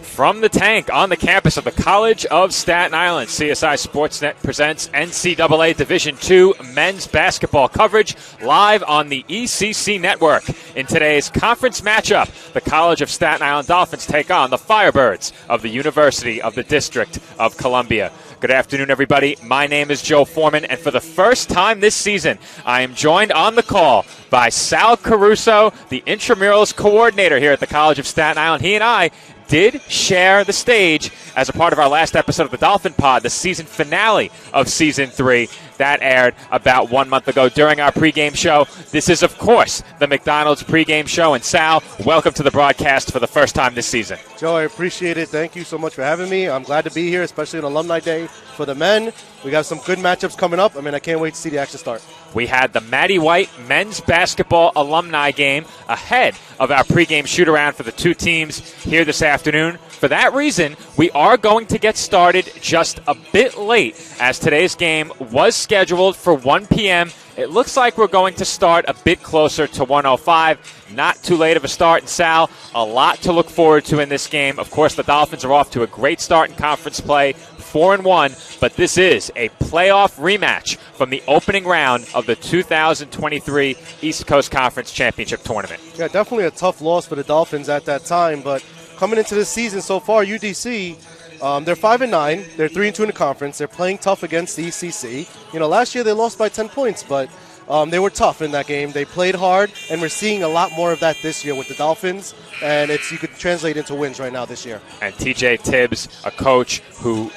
From the tank on the campus of the College of Staten Island, CSI Sportsnet presents NCAA Division II men's basketball coverage live on the ECC network. In today's conference matchup, the College of Staten Island Dolphins take on the Firebirds of the University of the District of Columbia. Good afternoon, everybody. My name is Joe Foreman, and for the first time this season, I am joined on the call by Sal Caruso, the intramurals coordinator here at the College of Staten Island. He and I did share the stage as a part of our last episode of the Dolphin Pod, the season finale of Season 3. That aired about 1 month ago during our pregame show. This is, of course, the McDonald's pregame show. And Sal, welcome to the broadcast for the first time this season. Joe, I appreciate it. Thank you so much for having me. I'm glad to be here, especially on Alumni Day for the men. We got some good matchups coming up. I can't wait to see the action start. We had the Matty White men's basketball alumni game ahead of our pregame shoot-around for the two teams here this afternoon. For that reason, we are going to get started just a bit late, as today's game was scheduled for 1 p.m. It looks like we're going to start a bit closer to 1:05. Not too late of a start. And Sal, a lot to look forward to in this game. Of course, the Dolphins are off to a great start in conference play, 4-1, but this is a playoff rematch from the opening round of the 2023 East Coast Conference Championship Tournament. Yeah, definitely a tough loss for the Dolphins at that time, but coming into this season so far, UDC, they're 5-9. They're 3-2 in the conference. They're playing tough against the ECC. Last year they lost by 10 points, but they were tough in that game. They played hard, and we're seeing a lot more of that this year with the Dolphins, and you could translate into wins right now this year. And TJ Tibbs, a coach who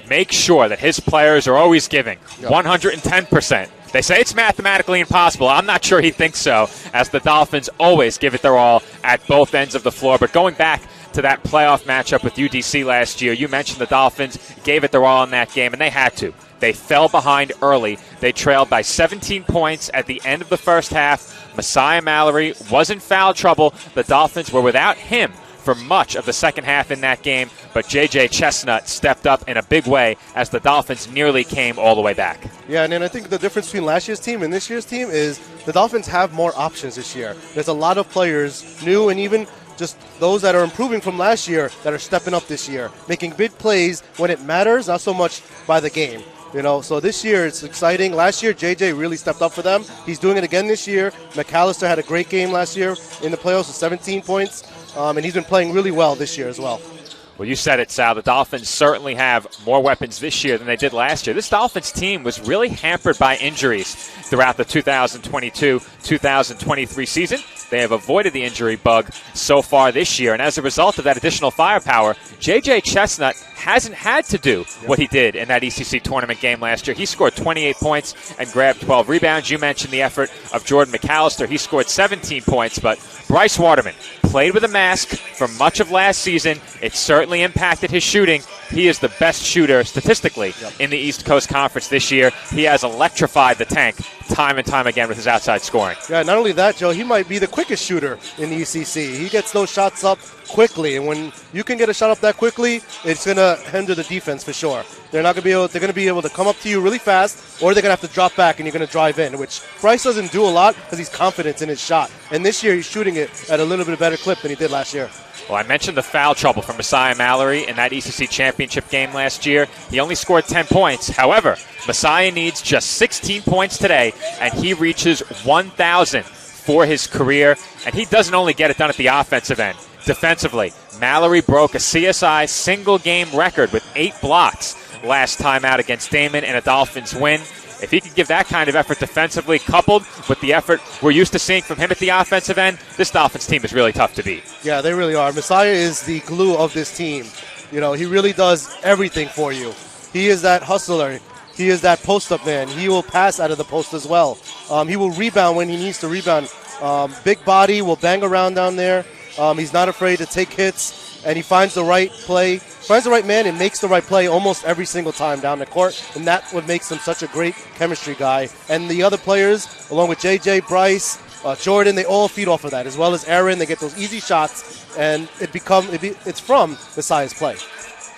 makes sure that his players are always giving 110%. They say it's mathematically impossible. I'm not sure he thinks so, as the Dolphins always give it their all at both ends of the floor. But going back to that playoff matchup with UDC last year, you mentioned the Dolphins gave it their all in that game, and they had to. They fell behind early. They trailed by 17 points at the end of the first half. Messiah Mallory was in foul trouble. The Dolphins were without him for much of the second half in that game, but J.J. Chestnut stepped up in a big way as the Dolphins nearly came all the way back. Yeah, and then I think the difference between last year's team and this year's team is the Dolphins have more options this year. There's a lot of players, new and even just those that are improving from last year, that are stepping up this year, making big plays when it matters, not so much by the game. So this year it's exciting. Last year, JJ really stepped up for them. He's doing it again this year. McAllister had a great game last year in the playoffs with 17 points, and he's been playing really well this year as well. Well, you said it, Sal. The Dolphins certainly have more weapons this year than they did last year. This Dolphins team was really hampered by injuries throughout the 2022-2023 season. They have avoided the injury bug so far this year, and as a result of that additional firepower, J.J. Chestnut hasn't had to do what he did in that ECC tournament game last year. He scored 28 points and grabbed 12 rebounds. You mentioned the effort of Jordan McAllister. He scored 17 points, but Bryce Waterman played with a mask for much of last season. It certainly impacted his shooting. He is the best shooter statistically in the East Coast Conference this year. He has electrified the tank time and time again with his outside scoring. Yeah, not only that, Joe, he might be the quickest shooter in the ECC. He gets those shots up quickly, and when you can get a shot up that quickly, it's going to hinder the defense for sure. They're going to be able to come up to you really fast, or they're going to have to drop back and you're going to drive in, which Bryce doesn't do a lot because he's confident in his shot. And this year he's shooting it at a little bit better clip than he did last year. Well, I mentioned the foul trouble from Messiah Mallory in that ECC championship game last year. He only scored 10 points. However, Messiah needs just 16 points today, and he reaches 1,000 for his career. And he doesn't only get it done at the offensive end. Defensively, Mallory broke a CSI single-game record with 8 blocks last time out against Damon in a Dolphins win. If he can give that kind of effort defensively, coupled with the effort we're used to seeing from him at the offensive end, this Dolphins team is really tough to beat. Yeah, they really are. Messiah is the glue of this team. He really does everything for you. He is that hustler. He is that post-up man. He will pass out of the post as well. He will rebound when he needs to rebound. Big body, will bang around down there. He's not afraid to take hits, and he finds the right play, finds the right man, and makes the right play almost every single time down the court, and that's what makes him such a great chemistry guy. And the other players, along with JJ, Bryce, Jordan, they all feed off of that, as well as Aaron. They get those easy shots, and it's from Messiah's play.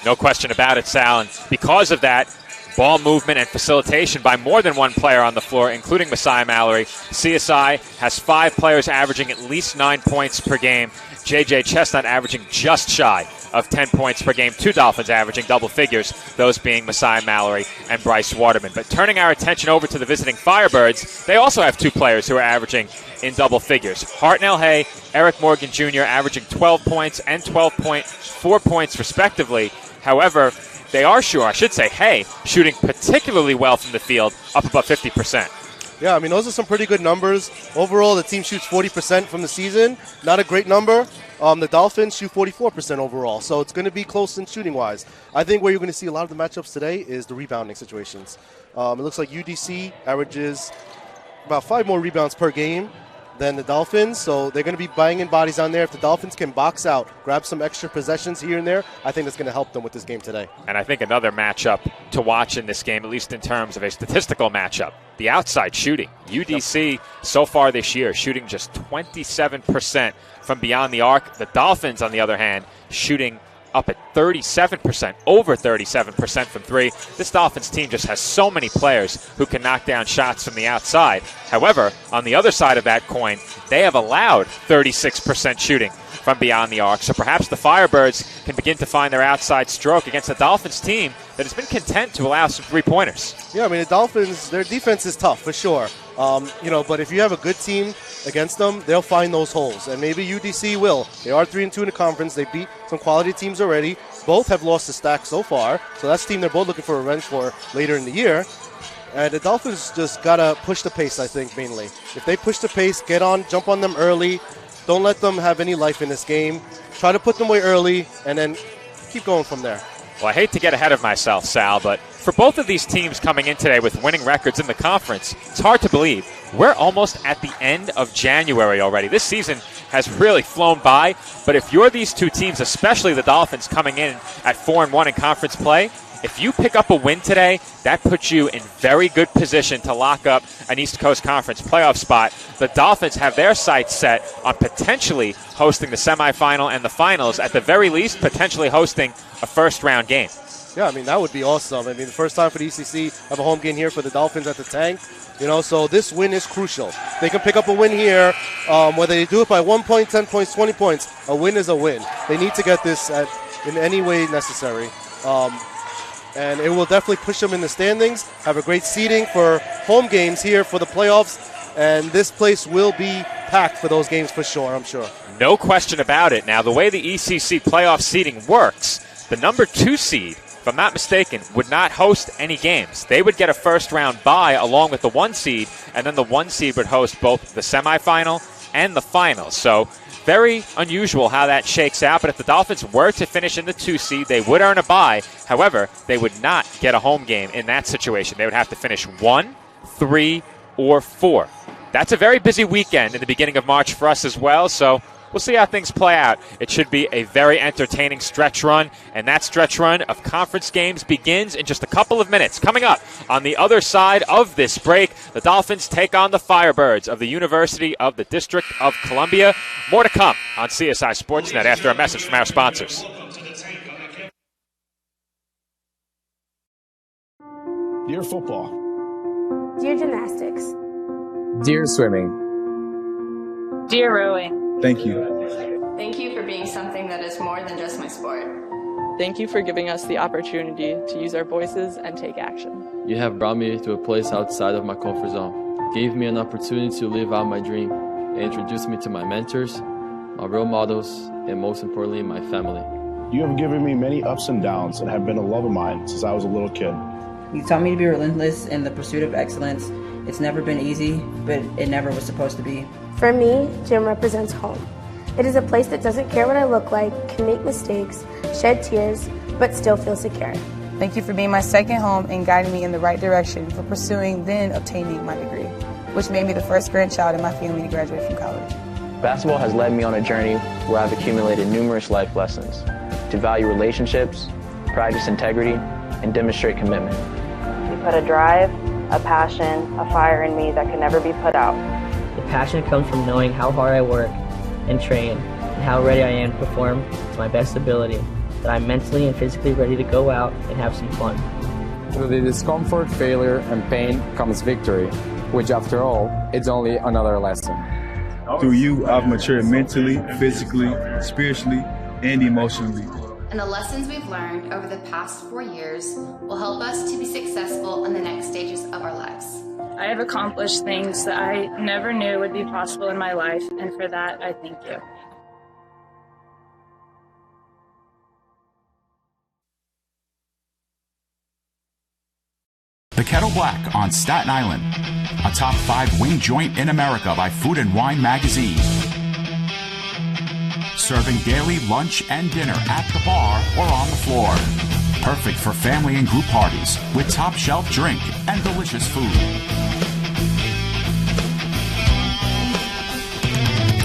No question about it, Sal. And because of that, ball movement and facilitation by more than one player on the floor, including Messiah Mallory, CSI has 5 players averaging at least 9 points per game. J.J. Chestnut averaging just shy of 10 points per game. 2 Dolphins averaging double figures, those being Messiah Mallory and Bryce Waterman. But turning our attention over to the visiting Firebirds, they also have 2 players who are averaging in double figures. Hartnell Hay, Eric Morgan Jr. averaging 12 points and 12.4 points respectively. However, they are Hay shooting particularly well from the field, up about 50%. Yeah, I mean, those are some pretty good numbers. Overall, the team shoots 40% from the season. Not a great number. The Dolphins shoot 44% overall, so it's going to be close in shooting-wise. I think where you're going to see a lot of the matchups today is the rebounding situations. It looks like UDC averages about 5 more rebounds per game than the Dolphins, so they're going to be buying in bodies on there. If the Dolphins can box out, grab some extra possessions here and there, I think that's going to help them with this game today. And I think another matchup to watch in this game, at least in terms of a statistical matchup, the outside shooting. UDC so far this year shooting just 27% from beyond the arc. The Dolphins, on the other hand, shooting up at 37%, over 37% from 3. This Dolphins team just has so many players who can knock down shots from the outside. However, on the other side of that coin, they have allowed 36% shooting from beyond the arc. So perhaps the Firebirds can begin to find their outside stroke against a Dolphins team that has been content to allow some 3-pointers. Yeah, I mean, the Dolphins, their defense is tough for sure. But if you have a good team against them, they'll find those holes. And maybe UDC will. They are 3-2 in the conference. They beat some quality teams already. Both have lost to Stack so far. So that's the team they're both looking for revenge for later in the year. And the Dolphins just got to push the pace, I think, mainly. If they push the pace, jump on them early. Don't let them have any life in this game. Try to put them away early and then keep going from there. Well, I hate to get ahead of myself, Sal, but for both of these teams coming in today with winning records in the conference, it's hard to believe. We're almost at the end of January already. This season has really flown by, but if you're these two teams, especially the Dolphins coming in at 4-1 in conference play, if you pick up a win today, that puts you in very good position to lock up an East Coast Conference playoff spot. The Dolphins have their sights set on potentially hosting the semifinal and the finals, at the very least potentially hosting a first-round game. Yeah, I mean, that would be awesome. I mean, the first time for the ECC, have a home game here for the Dolphins at the Tank. So this win is crucial. They can pick up a win here, whether they do it by 1 point, 10 points, 20 points. A win is a win. They need to get this in any way necessary. And it will definitely push them in the standings, have a great seeding for home games here for the playoffs, and this place will be packed for those games for sure, I'm sure. No question about it. Now, the way the ECC playoff seeding works, the number 2 seed, if I'm not mistaken, would not host any games. They would get a first-round bye along with the 1 seed, and then the 1 seed would host both the semifinal and the final. So very unusual how that shakes out, but if the Dolphins were to finish in the 2 seed, they would earn a bye. However, they would not get a home game in that situation. They would have to finish 1, 3, or 4. That's a very busy weekend in the beginning of March for us as well, so we'll see how things play out. It should be a very entertaining stretch run, and that stretch run of conference games begins in just a couple of minutes. Coming up on the other side of this break, the Dolphins take on the Firebirds of the University of the District of Columbia. More to come on CSI Sportsnet after a message from our sponsors. Dear football. Dear gymnastics. Dear swimming. Dear rowing. Thank you. Thank you for being something that is more than just my sport. Thank you for giving us the opportunity to use our voices and take action. You have brought me to a place outside of my comfort zone, gave me an opportunity to live out my dream, and introduced me to my mentors, my role models, and most importantly, my family. You have given me many ups and downs and have been a love of mine since I was a little kid. You taught me to be relentless in the pursuit of excellence. It's never been easy, but it never was supposed to be. For me, gym represents home. It is a place that doesn't care what I look like, can make mistakes, shed tears, but still feel secure. Thank you for being my second home and guiding me in the right direction for pursuing, then obtaining my degree, which made me the first grandchild in my family to graduate from college. Basketball has led me on a journey where I've accumulated numerous life lessons to value relationships, practice integrity, and demonstrate commitment. You put a drive, a passion, a fire in me that can never be put out. The passion comes from knowing how hard I work and train and how ready I am to perform to my best ability, that I'm mentally and physically ready to go out and have some fun. Through the discomfort, failure, and pain comes victory, which after all, is only another lesson. Through you, I've matured mentally, physically, spiritually, and emotionally. and the lessons we've learned over the past 4 years will help us to be successful in the next stages of our lives. I have accomplished things that I never knew would be possible in my life, and for that, I thank you. The Kettle Black on Staten Island, a top 5 wing joint in America by Food and Wine magazine. Serving daily lunch and dinner at the bar or on the floor. Perfect for family and group parties with top shelf drink and delicious food.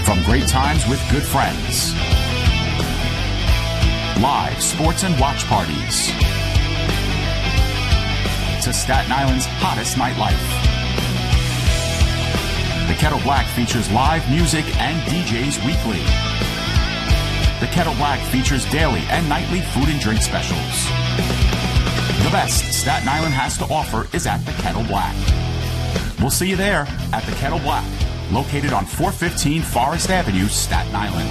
From great times with good friends. Live sports and watch parties. To Staten Island's hottest nightlife. The Kettle Black features live music and DJs weekly. The Kettle Black features daily and nightly food and drink specials. The best Staten Island has to offer is at the Kettle Black. We'll see you there at the Kettle Black, located on 415 Forest Avenue, Staten Island.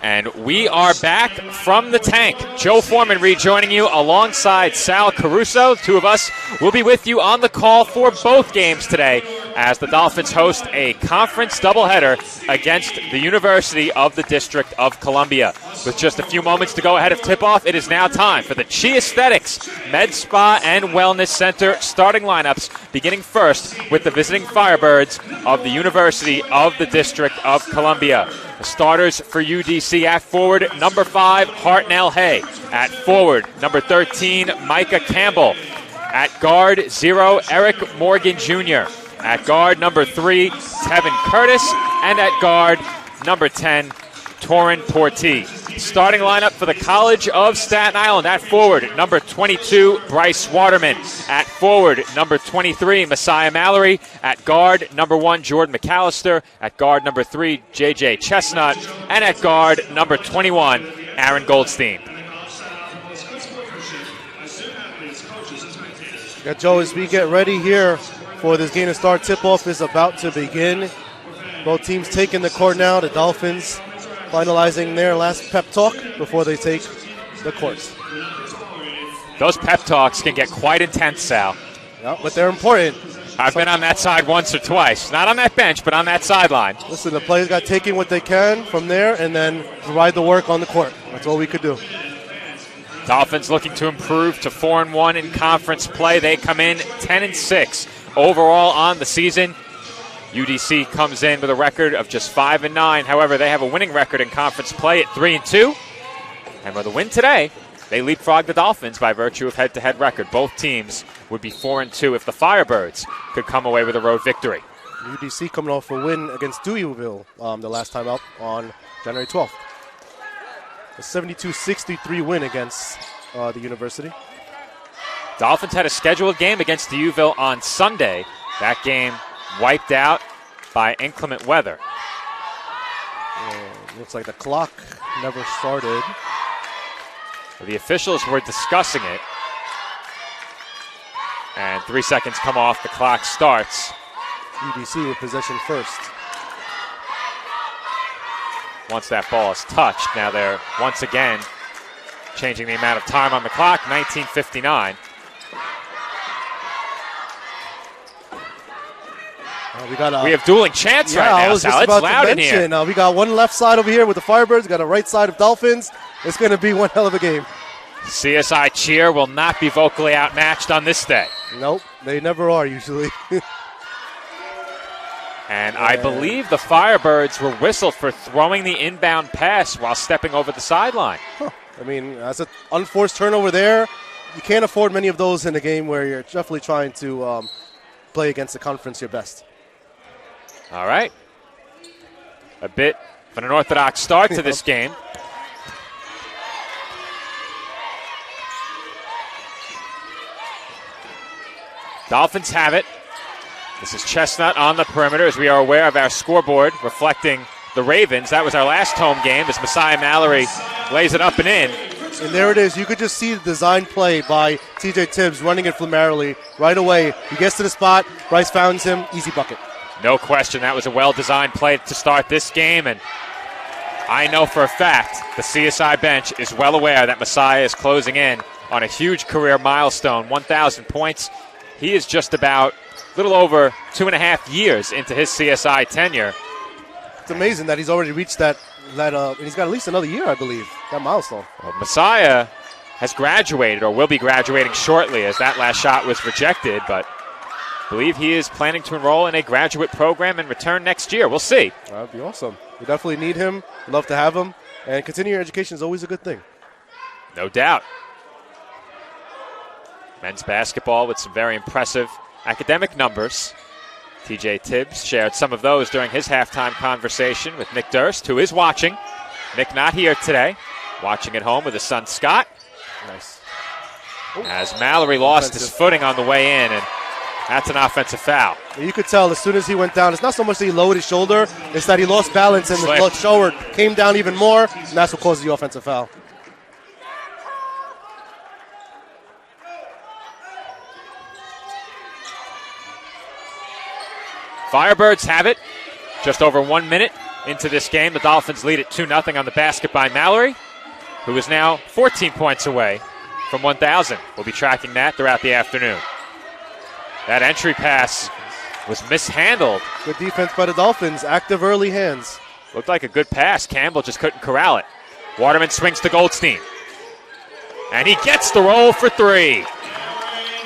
And we are back from the tank. Joe Foreman rejoining you alongside Sal Caruso. Two of us will be with you on the call for both games today as the Dolphins host a conference doubleheader against the University of the District of Columbia. With just a few moments to go ahead of tip-off, it is now time for the Chi Aesthetics Med Spa and Wellness Center starting lineups, beginning first with the visiting Firebirds of the University of the District of Columbia. The starters for UDC: at forward, number 5, Hartnell Hay. At forward, number 13, Micah Campbell. At guard, 0, Eric Morgan Jr. At guard, number 3, Tevin Curtis. And at guard, number 10, Torin Portee. Starting lineup for the College of Staten Island: at forward, number 22, Bryce Waterman. At forward, number 23, Messiah Mallory. At guard, number 1, Jordan McAllister. At guard, number 3, JJ Chestnut. And at guard, number 21, Aaron Goldstein. Yeah, Joe, as we get ready here for this game to start, tip-off is about to begin. Both teams taking the court now. The Dolphins finalizing their last pep talk before they take the court. Those pep talks can get quite intense, Sal. Yeah, but they're important. I've been on that side once or twice. Not on that bench, but on that sideline. Listen, the players got taking what they can from there and then provide the work on the court. That's all we could do. Dolphins looking to improve to 4-1 in conference play. They come in 10-6 overall on the season. UDC comes in with a record of just 5-9. However, they have a winning record in conference play at 3-2. And with a win today, they leapfrog the Dolphins by virtue of head-to-head record. Both teams would be 4-2 if the Firebirds could come away with a road victory. UDC coming off a win against Deweyville the last time out on January 12th. A 72-63 win against the University. Dolphins had a scheduled game against Deweyville on Sunday. That game wiped out by inclement weather. Looks like the clock never started. The officials were discussing it. And 3 seconds come off, the clock starts. UDC with possession first. Once that ball is touched, now they're once again changing the amount of time on the clock, 19:59. We have dueling chants right now, Sal. It's loud in here. We got one left side over here with the Firebirds. We got a right side of Dolphins. It's going to be one hell of a game. CSI cheer will not be vocally outmatched on this day. Nope, they never are usually. And I believe the Firebirds were whistled for throwing the inbound pass while stepping over the sideline. Huh. I mean, that's an unforced turnover there. You can't afford many of those in a game where you're definitely trying to play against the conference your best. All right. A bit of an unorthodox start to this game. Dolphins have it. This is Chestnut on the perimeter, as we are aware of our scoreboard reflecting the Ravens. That was our last home game as Messiah Mallory lays it up and in. And there it is. You could just see the design play by TJ Tibbs running it Flamarily right away. He gets to the spot. Bryce founds him. Easy bucket. No question. That was a well-designed play to start this game. And I know for a fact the CSI bench is well aware that Messiah is closing in on a huge career milestone, 1,000 points. He is just about a little over 2.5 years into his CSI tenure. It's amazing that he's already reached that and he's got at least another year, I believe, that milestone. Well, Messiah has graduated or will be graduating shortly, as that last shot was rejected, but I believe he is planning to enroll in a graduate program and return next year. We'll see. That would be awesome. We definitely need him. We'd love to have him. And continuing education is always a good thing. No doubt. Men's basketball with some very impressive academic numbers. TJ Tibbs shared some of those during his halftime conversation with Nick Durst, who is watching. Nick not here today, watching at home with his son Scott. Nice. As Mallory lost his footing on the way in, and that's an offensive foul. You could tell as soon as he went down, it's not so much that he lowered his shoulder, it's that he lost balance and the shoulder came down even more, and that's what caused the offensive foul. Firebirds have it. Just over 1 minute into this game. The Dolphins lead it 2-0 on the basket by Mallory, who is now 14 points away from 1,000. We'll be tracking that throughout the afternoon. That entry pass was mishandled. Good defense by the Dolphins. Active early hands. Looked like a good pass. Campbell just couldn't corral it. Waterman swings to Goldstein. And he gets the roll for three.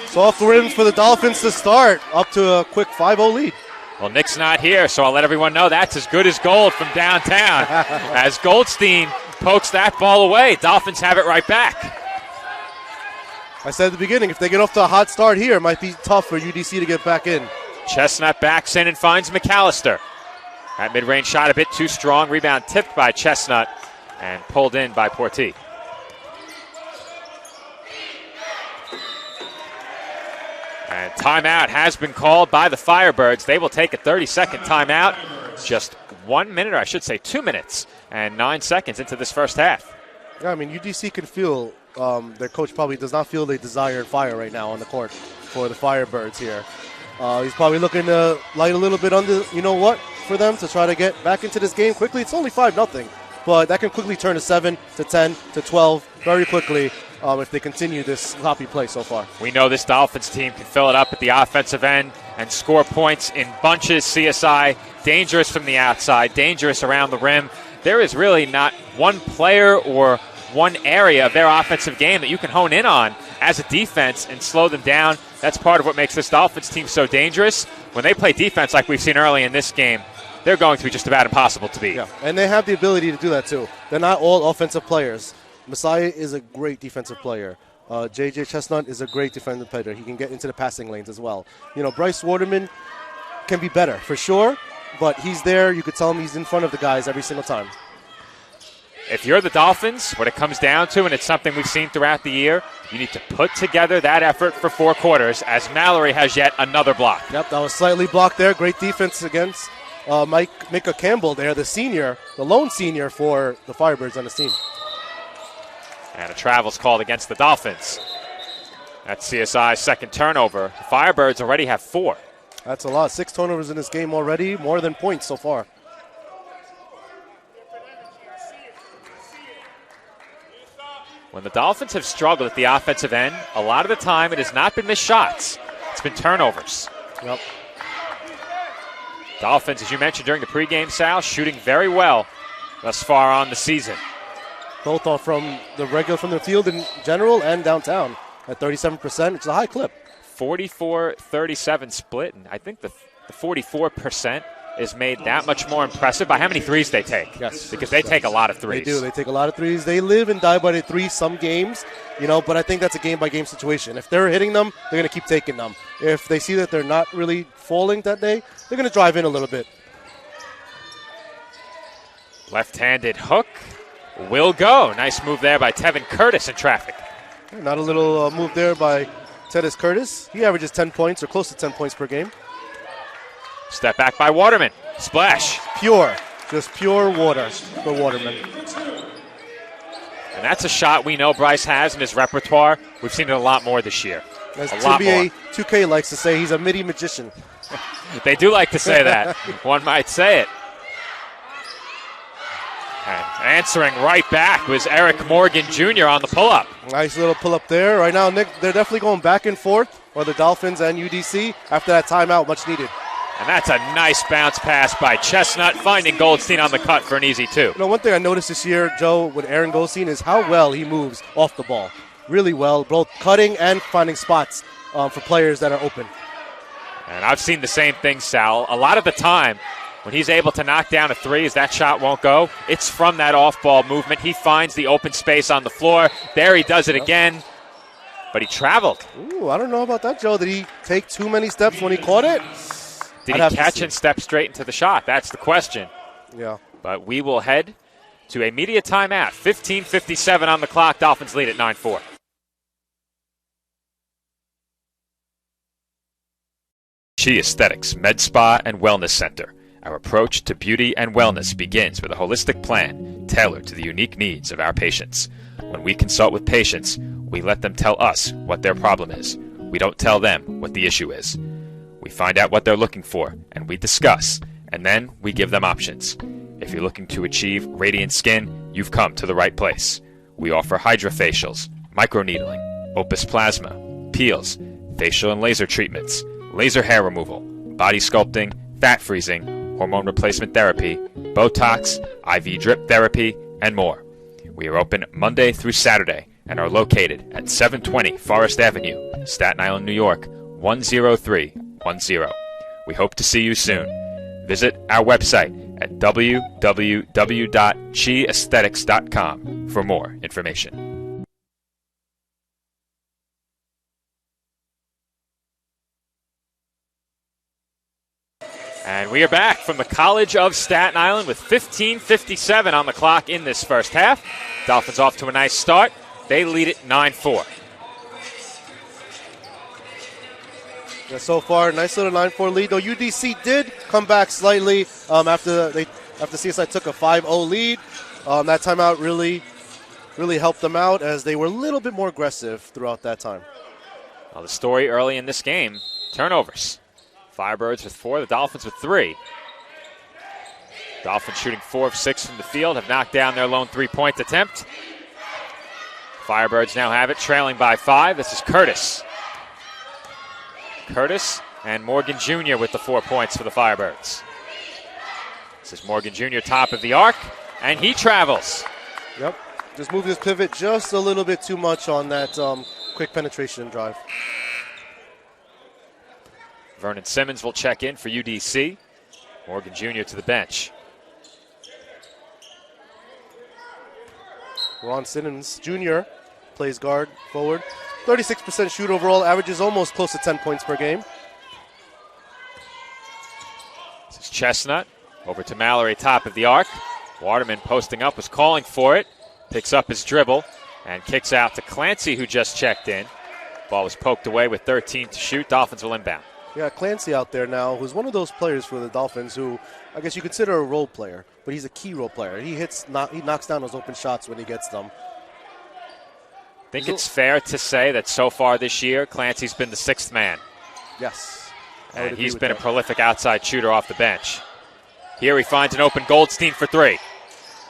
Soft rim for the Dolphins to start. Up to a quick 5-0 lead. Well, Nick's not here, so I'll let everyone know that's as good as gold from downtown. As Goldstein pokes that ball away, Dolphins have it right back. I said at the beginning, if they get off to a hot start here, it might be tough for UDC to get back in. Chestnut backs in and finds McAllister. That mid-range shot a bit too strong. Rebound tipped by Chestnut and pulled in by Porti. And timeout has been called by the Firebirds. They will take a 30-second timeout. Just 1 minute, or I should say 2 minutes and 9 seconds into this first half. Yeah, I mean, UDC can feel their coach probably does not feel the desire and fire right now on the court for the Firebirds here. He's probably looking to light a little bit under, you know what, for them to try to get back into this game quickly. It's only 5-0, but that can quickly turn to 7, to 10, to 12 very quickly. If they continue this sloppy play so far. We know this Dolphins team can fill it up at the offensive end and score points in bunches. CSI, dangerous from the outside, dangerous around the rim. There is really not one player or one area of their offensive game that you can hone in on as a defense and slow them down. That's part of what makes this Dolphins team so dangerous. When they play defense like we've seen early in this game, they're going to be just about impossible to beat. Yeah, and they have the ability to do that too. They're not all offensive players. Messiah is a great defensive player. J.J. Chestnut is a great defensive player. He can get into the passing lanes as well. You know, Bryce Waterman can be better, for sure, but he's there. You could tell him he's in front of the guys every single time. If you're the Dolphins, what it comes down to, and it's something we've seen throughout the year, you need to put together that effort for 4 quarters, as Mallory has yet another block. Yep, that was slightly blocked there. Great defense against Micah Campbell there, the senior, the lone senior for the Firebirds on the team. And a travel's called against the Dolphins. That's CSI's second turnover. The Firebirds already have 4. That's a lot. 6 turnovers in this game already, more than points so far. When the Dolphins have struggled at the offensive end, a lot of the time it has not been missed shots. It's been turnovers. Yep. Dolphins, as you mentioned during the pregame, Sal, shooting very well thus far on the season. Both are from the field in general and downtown at 37%. It's a high clip. 44-37 split, and I think the 44% is made that much more impressive by how many threes they take. Yes. Because they take a lot of threes. They do. They take a lot of threes. They live and die by the threes some games, but I think that's a game-by-game situation. If they're hitting them, they're going to keep taking them. If they see that they're not really falling that day, they're going to drive in a little bit. Left-handed hook will go. Nice move there by Tevin Curtis in traffic. Not a little move there by Tedis Curtis. He averages 10 points or close to 10 points per game. Step back by Waterman. Splash. Pure. Just pure water for Waterman. And that's a shot we know Bryce has in his repertoire. We've seen it a lot more this year. As a lot more. NBA 2K likes to say, he's a MIDI magician. They do like to say that. One might say it. And Answering right back was Eric Morgan Jr. on the pull-up. Nice little pull-up there. Right now, Nick, they're definitely going back and forth, or the Dolphins and UDC, after that timeout, much needed. And that's a nice bounce pass by Chestnut, finding Goldstein on the cut for an easy 2. You know, one thing I noticed this year, Joe, with Aaron Goldstein is how well he moves off the ball. Really well, both cutting and finding spots for players that are open. And I've seen the same thing, Sal. A lot of the time, when he's able to knock down a 3 as that shot won't go, it's from that off-ball movement. He finds the open space on the floor. There he does it again, but he traveled. Ooh, I don't know about that, Joe. Did he take too many steps when he caught it? Did he catch and step straight into the shot? That's the question. Yeah. But we will head to a media timeout. 15:57 on the clock. Dolphins lead at 9-4. Chi Aesthetics Med Spa and Wellness Center. Our approach to beauty and wellness begins with a holistic plan tailored to the unique needs of our patients. When we consult with patients, we let them tell us what their problem is. We don't tell them what the issue is. We find out what they're looking for, and we discuss, and then we give them options. If you're looking to achieve radiant skin, you've come to the right place. We offer hydrofacials, microneedling, Opus Plasma, peels, facial and laser treatments, laser hair removal, body sculpting, fat freezing, hormone replacement therapy, Botox, IV drip therapy, and more. We are open Monday through Saturday and are located at 720 Forest Avenue, Staten Island, New York, 10310. We hope to see you soon. Visit our website at www.chiaesthetics.com for more information. And we are back from the College of Staten Island with 15:57 on the clock in this first half. Dolphins off to a nice start. They lead it 9-4. Yeah, so far, nice little 9-4 lead. Though UDC did come back slightly after CSI took a 5-0 lead. That timeout really helped them out as they were a little bit more aggressive throughout that time. Well, the story early in this game, turnovers. Firebirds with 4, the Dolphins with 3. Dolphins shooting 4 of 6 from the field, have knocked down their lone 3-point attempt. Firebirds now have it, trailing by 5. This is Curtis. Curtis and Morgan Jr. with the 4 points for the Firebirds. This is Morgan Jr. top of the arc, and he travels. Yep, just moved his pivot just a little bit too much on that quick penetration drive. Vernon Simmons will check in for UDC. Morgan Jr. to the bench. Ron Simmons Jr. plays guard forward. 36% shoot overall, averages almost close to 10 points per game. This is Chestnut. Over to Mallory, top of the arc. Waterman posting up, was calling for it. Picks up his dribble and kicks out to Clancy, who just checked in. Ball was poked away with 13 to shoot. Dolphins will inbound. Yeah, Clancy out there now, who's one of those players for the Dolphins who I guess you consider a role player, but he's a key role player. He knocks down those open shots when he gets them. I think it's fair to say that so far this year, Clancy's been the 6th man. Yes. And he's been a prolific outside shooter off the bench. Here he finds an open Goldstein for 3.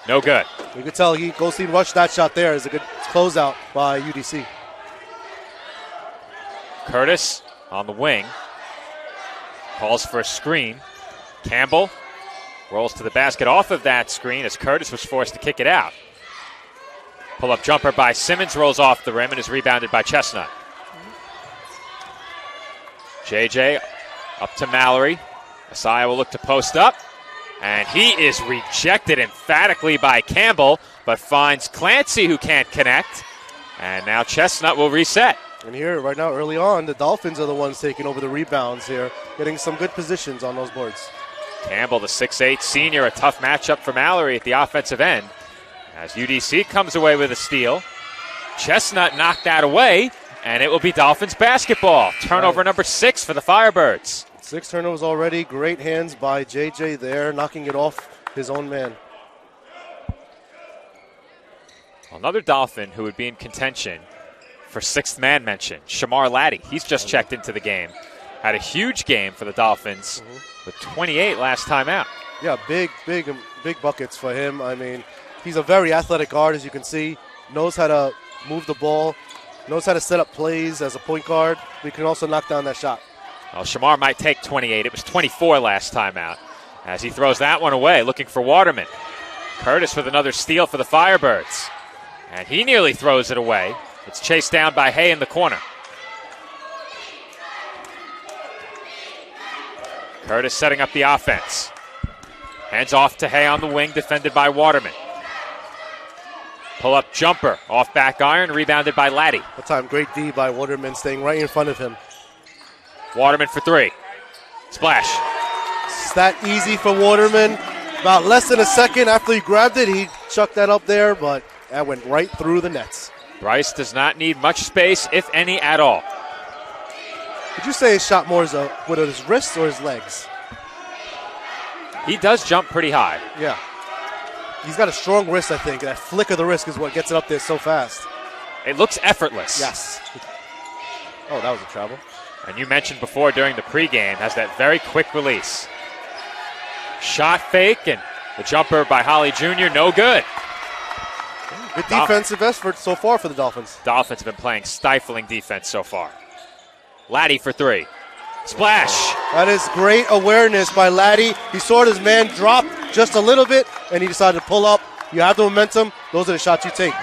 No good. You can tell Goldstein rushed that shot there. It's a good closeout by UDC. Curtis on the wing. Calls for a screen. Campbell rolls to the basket off of that screen as Curtis was forced to kick it out. Pull-up jumper by Simmons rolls off the rim and is rebounded by Chestnut. JJ up to Mallory. Asaya will look to post up. And he is rejected emphatically by Campbell, but finds Clancy, who can't connect. And now Chestnut will reset. And here, right now, early on, the Dolphins are the ones taking over the rebounds here, getting some good positions on those boards. Campbell, the 6'8 senior, a tough matchup for Mallory at the offensive end. As UDC comes away with a steal. Chestnut knocked that away, and it will be Dolphins basketball. Turnover number 6 for the Firebirds. 6 turnovers already. Great hands by JJ there, knocking it off his own man. Another Dolphin who would be in contention for 6th man mention, Shamar Laddie. He's just checked into the game. Had a huge game for the Dolphins with 28 last time out. Yeah, big buckets for him. I mean, He's a very athletic guard, as you can see. Knows how to move the ball, knows how to set up plays as a point guard. We can also knock down that shot. Well, Shamar might take 28. It was 24 last time out. As he throws that one away, looking for Waterman. Curtis with another steal for the Firebirds. And he nearly throws it away. It's chased down by Hay in the corner. Curtis setting up the offense. Hands off to Hay on the wing, defended by Waterman. Pull-up jumper off back iron, rebounded by Laddie. That time, great D by Waterman, staying right in front of him. Waterman for three. Splash. It's that easy for Waterman. About less than a second after he grabbed it, he chucked that up there, but that went right through the nets. Bryce does not need much space, if any at all. Would you say his shot more with his wrists or his legs? He does jump pretty high. Yeah. He's got a strong wrist, I think. That flick of the wrist is what gets it up there so fast. It looks effortless. Yes. Oh, that was a travel. And you mentioned before during the pregame, has that very quick release. Shot fake, and the jumper by Holly Jr., no good. Good defensive effort so far for the Dolphins. Dolphins have been playing stifling defense so far. Laddie for three. Splash. That is great awareness by Laddie. He saw his man drop just a little bit, and he decided to pull up. You have the momentum. Those are the shots you take.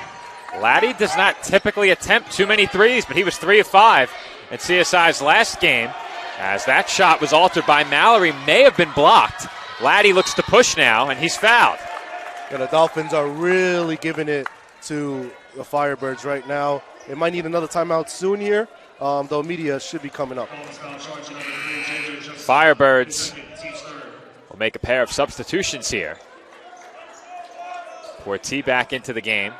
Laddie does not typically attempt too many threes, but he was 3 of 5 in CSI's last game, as that shot was altered by Mallory, may have been blocked. Laddie looks to push now, and he's fouled. Yeah, the Dolphins are really giving it to the Firebirds right now. They might need another timeout soon here, though media should be coming up. Firebirds will make a pair of substitutions here. Porti back into the game,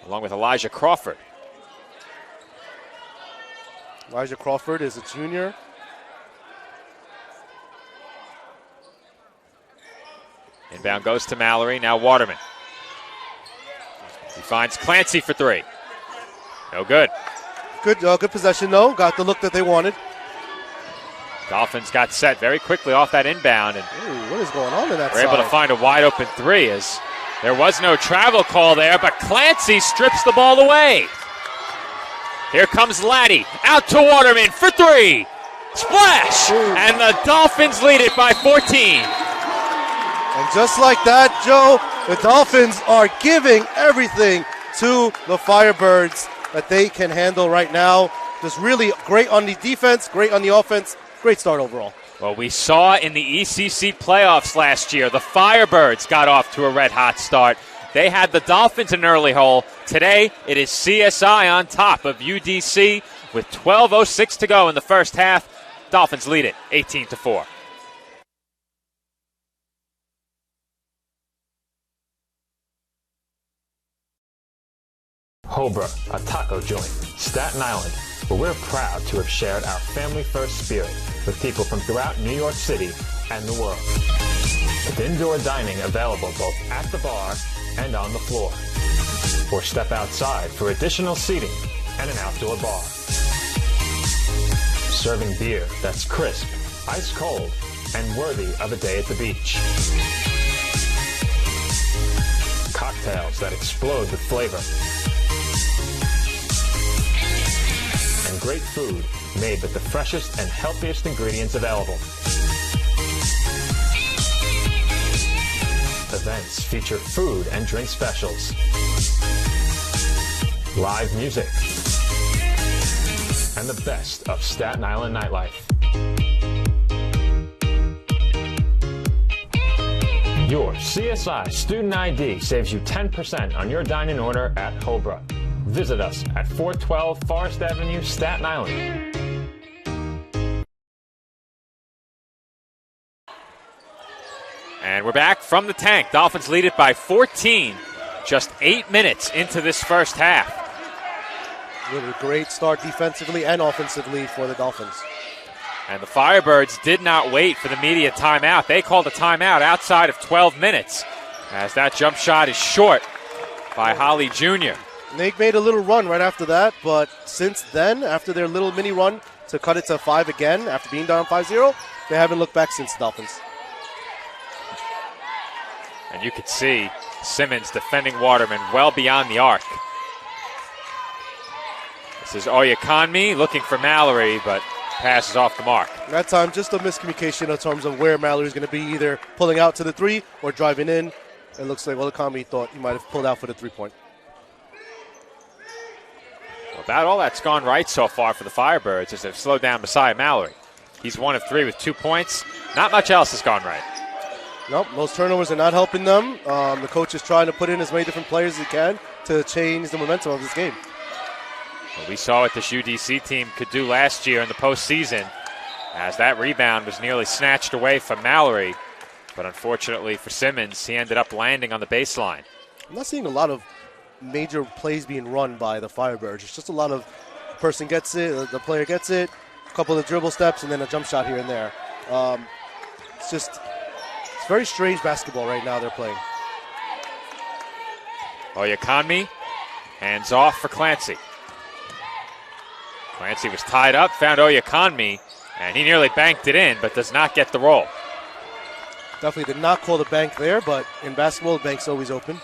along with Elijah Crawford. Elijah Crawford is a junior. Inbound goes to Mallory, now Waterman. He finds Clancy for three. No good. Good possession, though. Got the look that they wanted. Dolphins got set very quickly off that inbound. And ooh, what is going on in that we're side? able to find a wide open three, as there was no travel call there, but Clancy strips the ball away. Here comes Laddie, out to Waterman for three. Splash! Ooh. And the Dolphins lead it by 14. And just like that, Joe, the Dolphins are giving everything to the Firebirds that they can handle right now. Just really great on the defense, great on the offense, great start overall. Well, we saw in the ECC playoffs last year, the Firebirds got off to a red-hot start. They had the Dolphins in an early hole. Today, it is CSI on top of UDC with 12:06 to go in the first half. Dolphins lead it 18-4. Hobra, a taco joint, Staten Island, where we're proud to have shared our family-first spirit with people from throughout New York City and the world. With indoor dining available both at the bar and on the floor. Or step outside for additional seating and an outdoor bar. Serving beer that's crisp, ice cold, and worthy of a day at the beach. Cocktails that explode with flavor. And great food made with the freshest and healthiest ingredients available. Events feature food and drink specials, live music, and the best of Staten Island nightlife. Your CSI Student ID saves you 10% on your dine-in order at Hobra. Visit us at 412 Forest Avenue, Staten Island. And we're back from the tank. Dolphins lead it by 14, just 8 minutes into this first half. Really great start defensively and offensively for the Dolphins. And the Firebirds did not wait for the media timeout. They called a timeout outside of 12 minutes, as that jump shot is short by Holly Jr. They made a little run right after that, but since then, after their little mini run to cut it to 5 again, after being down 5-0, they haven't looked back since the Dolphins. And you could see Simmons defending Waterman well beyond the arc. This is Oyakanmi looking for Mallory, but passes off the mark. That time, just a miscommunication in terms of where Mallory's going to be, either pulling out to the 3 or driving in. It looks like Oyakanmi thought he might have pulled out for the 3-point. Well, about all that's gone right so far for the Firebirds as they've slowed down Messiah Mallory. He's 1 of 3 with 2 points. Not much else has gone right. Nope, those turnovers are not helping them. The coach is trying to put in as many different players as he can to change the momentum of this game. Well, we saw what this UDC team could do last year in the postseason as that rebound was nearly snatched away from Mallory. But unfortunately for Simmons, he ended up landing on the baseline. I'm not seeing a lot of major plays being run by the Firebirds. It's just a lot of person gets it, the player gets it, a couple of dribble steps, and then a jump shot here and there. It's very strange basketball right now they're playing. Oyakanmi, hands off for Clancy. Clancy was tied up, found Oyakanmi, and he nearly banked it in, but does not get the roll. Definitely did not call the bank there, but in basketball, the bank's always open.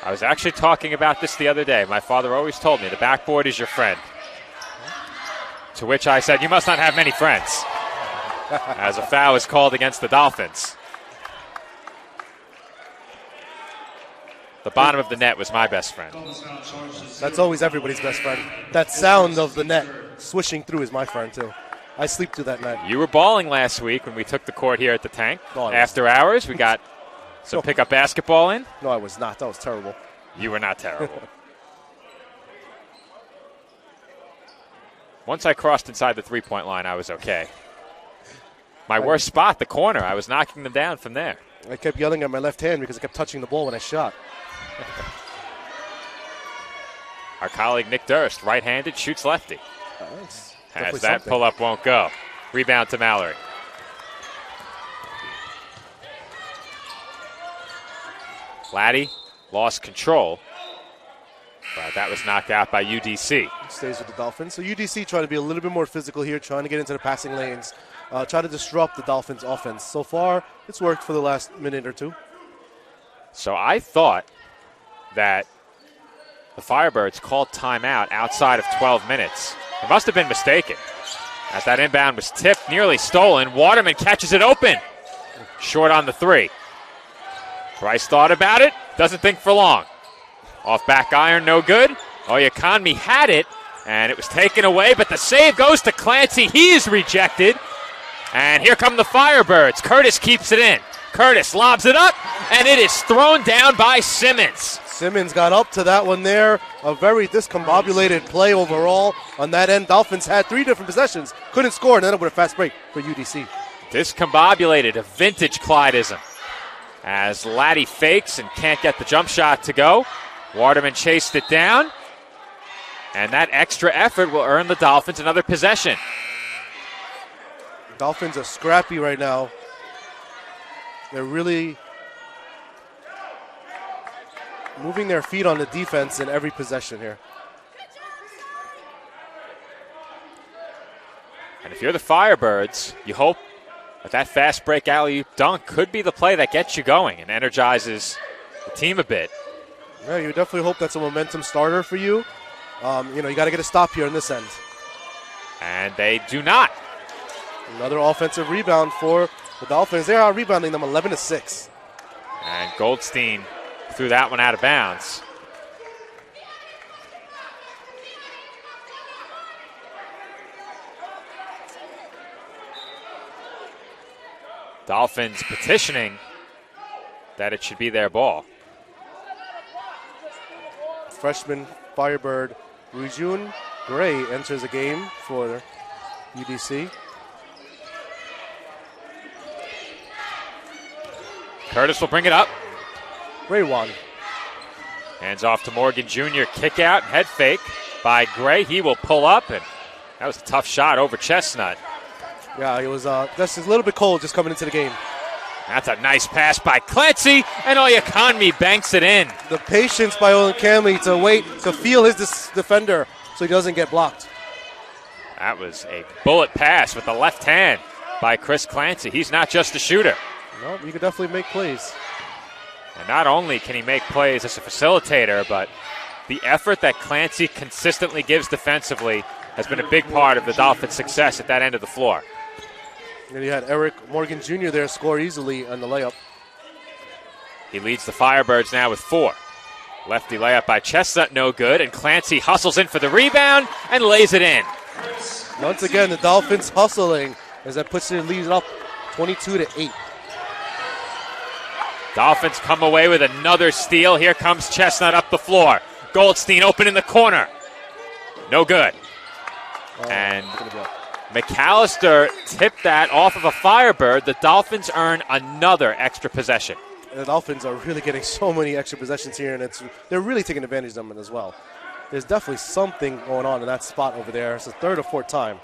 I was actually talking about this the other day. My father always told me the backboard is your friend. To which I said, you must not have many friends. As a foul is called against the Dolphins. The bottom of the net was my best friend. That's always everybody's best friend. That sound of the net swishing through is my friend, too. I sleep through that night. You were balling last week when we took the court here at the Tank. After hours, we got some pickup basketball in. No, I was not. That was terrible. You were not terrible. Once I crossed inside the three-point line, I was okay. My worst spot, the corner, I was knocking them down from there. I kept yelling at my left hand because I kept touching the ball when I shot. Our colleague Nick Durst, right-handed, shoots lefty. As that something. pull-up won't go. Rebound to Mallory. Laddie lost control, but that was knocked out by UDC. Stays with the Dolphins. So UDC trying to be a little bit more physical here, trying to get into the passing lanes, try to disrupt the Dolphins' offense. So far, it's worked for the last minute or two. So I thought that the Firebirds called timeout outside of 12 minutes. It must have been mistaken, as that inbound was tipped, nearly stolen. Waterman catches it open. Short on the three. Price thought about it, doesn't think for long. Off back iron, no good. Oyakanmi had it, and it was taken away, but the save goes to Clancy. He is rejected. And here come the Firebirds. Curtis keeps it in. Curtis lobs it up, and it is thrown down by Simmons. Simmons got up to that one there. A very discombobulated play overall on that end. Dolphins had 3 different possessions. Couldn't score, and ended up with a fast break for UDC. Discombobulated, a vintage Clydism. As Laddie fakes and can't get the jump shot to go. Waterman chased it down. And that extra effort will earn the Dolphins another possession. Dolphins are scrappy right now. They're really moving their feet on the defense in every possession here. And if you're the Firebirds, you hope that fast break alley-oop dunk could be the play that gets you going and energizes the team a bit. Yeah, you definitely hope that's a momentum starter for you. You got to get a stop here on this end. And they do not. Another offensive rebound for the Dolphins. They are rebounding them 11-6. And Goldstein threw that one out of bounds. Dolphins petitioning that it should be their ball. Freshman Firebird Rujun Gray enters the game for UDC. Curtis will bring it up. Gray won. Hands off to Morgan Jr. Kick out, head fake by Gray. He will pull up, and that was a tough shot over Chestnut. Yeah, it was just a little bit cold just coming into the game. That's a nice pass by Clancy, and Oyakanmi banks it in. The patience by Oyakanmi to wait, to feel his defender so he doesn't get blocked. That was a bullet pass with the left hand by Chris Clancy. He's not just a shooter. No, he could definitely make plays. And not only can he make plays as a facilitator, but the effort that Clancy consistently gives defensively has been a big part of the Dolphins' success at that end of the floor. And you had Eric Morgan Jr. there score easily on the layup. He leads the Firebirds now with 4. Lefty layup by Chestnut, no good, and Clancy hustles in for the rebound and lays it in. Once again, the Dolphins hustling as that puts their lead up 22-8. Dolphins come away with another steal. Here comes Chestnut up the floor. Goldstein open in the corner. No good. And McAllister tipped that off of a Firebird. The Dolphins earn another extra possession. The Dolphins are really getting so many extra possessions here, and they're really taking advantage of them as well. There's definitely something going on in that spot over there. It's the third or fourth time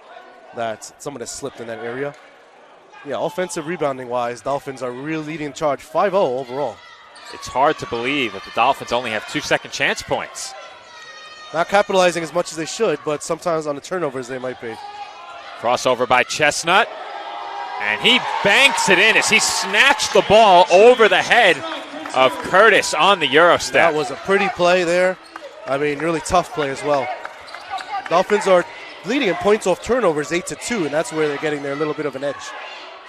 that someone has slipped in that area. Yeah, offensive rebounding-wise, Dolphins are really leading charge 5-0 overall. It's hard to believe that the Dolphins only have 2 second chance points. Not capitalizing as much as they should, but sometimes on the turnovers they might be. Crossover by Chestnut, and he banks it in as he snatched the ball over the head of Curtis on the Euro step. That was a pretty play there. I mean, really tough play as well. Dolphins are leading in points off turnovers 8-2, and that's where they're getting their little bit of an edge.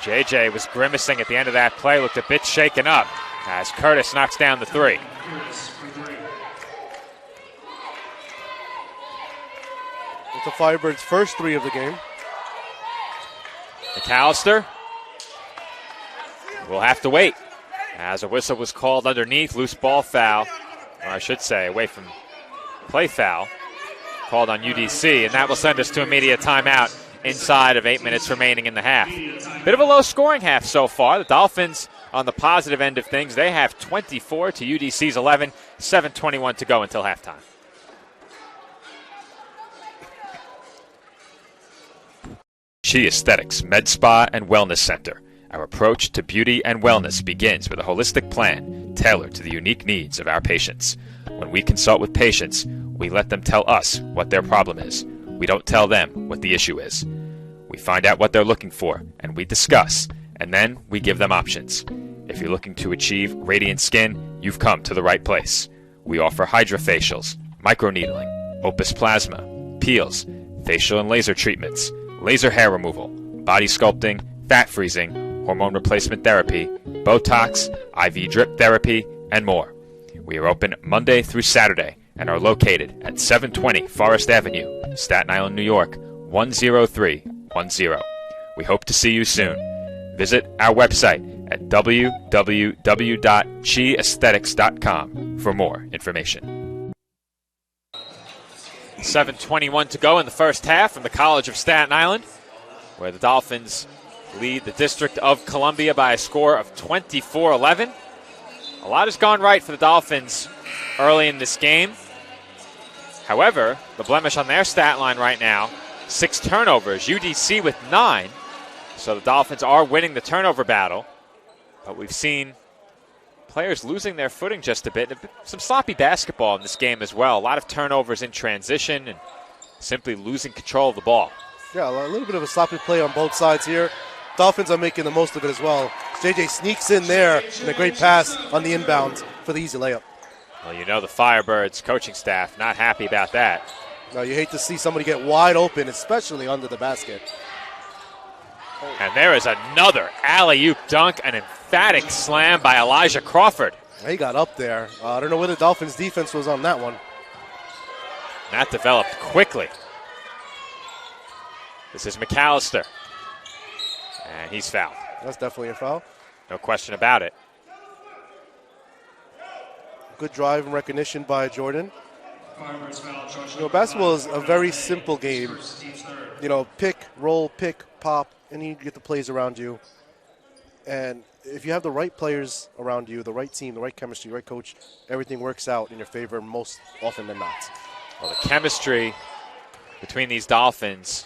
JJ was grimacing at the end of that play, looked a bit shaken up as Curtis knocks down the 3. It's the Firebirds' first 3 of the game. McAllister will have to wait as a whistle was called underneath. Loose ball foul, or I should say away from play foul, called on UDC, and that will send us to immediate timeout inside of 8 minutes remaining in the half. Bit of a low-scoring half so far. The Dolphins on the positive end of things, they have 24 to UDC's 11, 7:21 to go until halftime. She Aesthetics Med Spa and Wellness Center. Our approach to beauty and wellness begins with a holistic plan tailored to the unique needs of our patients. When we consult with patients, we let them tell us what their problem is. We don't tell them what the issue is. We find out what they're looking for, and we discuss, and then we give them options. If you're looking to achieve radiant skin, you've come to the right place. We offer hydrofacials, microneedling, Opus Plasma, peels, facial and laser treatments, laser hair removal, body sculpting, fat freezing, hormone replacement therapy, Botox, IV drip therapy, and more. We are open Monday through Saturday and are located at 720 Forest Avenue, Staten Island, New York, 10310. We hope to see you soon. Visit our website at www.chiaesthetics.com for more information. 7:21 to go in the first half from the College of Staten Island, where the Dolphins lead the District of Columbia by a score of 24-11. A lot has gone right for the Dolphins early in this game. However, the blemish on their stat line right now, 6 turnovers, UDC with 9. So the Dolphins are winning the turnover battle. But we've seen players losing their footing just a bit. Some sloppy basketball in this game as well. A lot of turnovers in transition and simply losing control of the ball. Yeah, a little bit of a sloppy play on both sides here. Dolphins are making the most of it as well. JJ sneaks in there and a great pass on the inbound for the easy layup. Well, you know the Firebirds coaching staff not happy about that. No, you hate to see somebody get wide open, especially under the basket. And there is another alley-oop dunk, an emphatic slam by Elijah Crawford. He got up there. I don't know where the Dolphins' defense was on that one. That developed quickly. This is McAllister. And he's fouled. That's definitely a foul. No question about it. Good drive and recognition by Jordan. You know, basketball is a very simple game. You know, pick, roll, pick, pop, and you get the plays around you. And if you have the right players around you, the right team, the right chemistry, the right coach, everything works out in your favor most often than not. Well, the chemistry between these Dolphins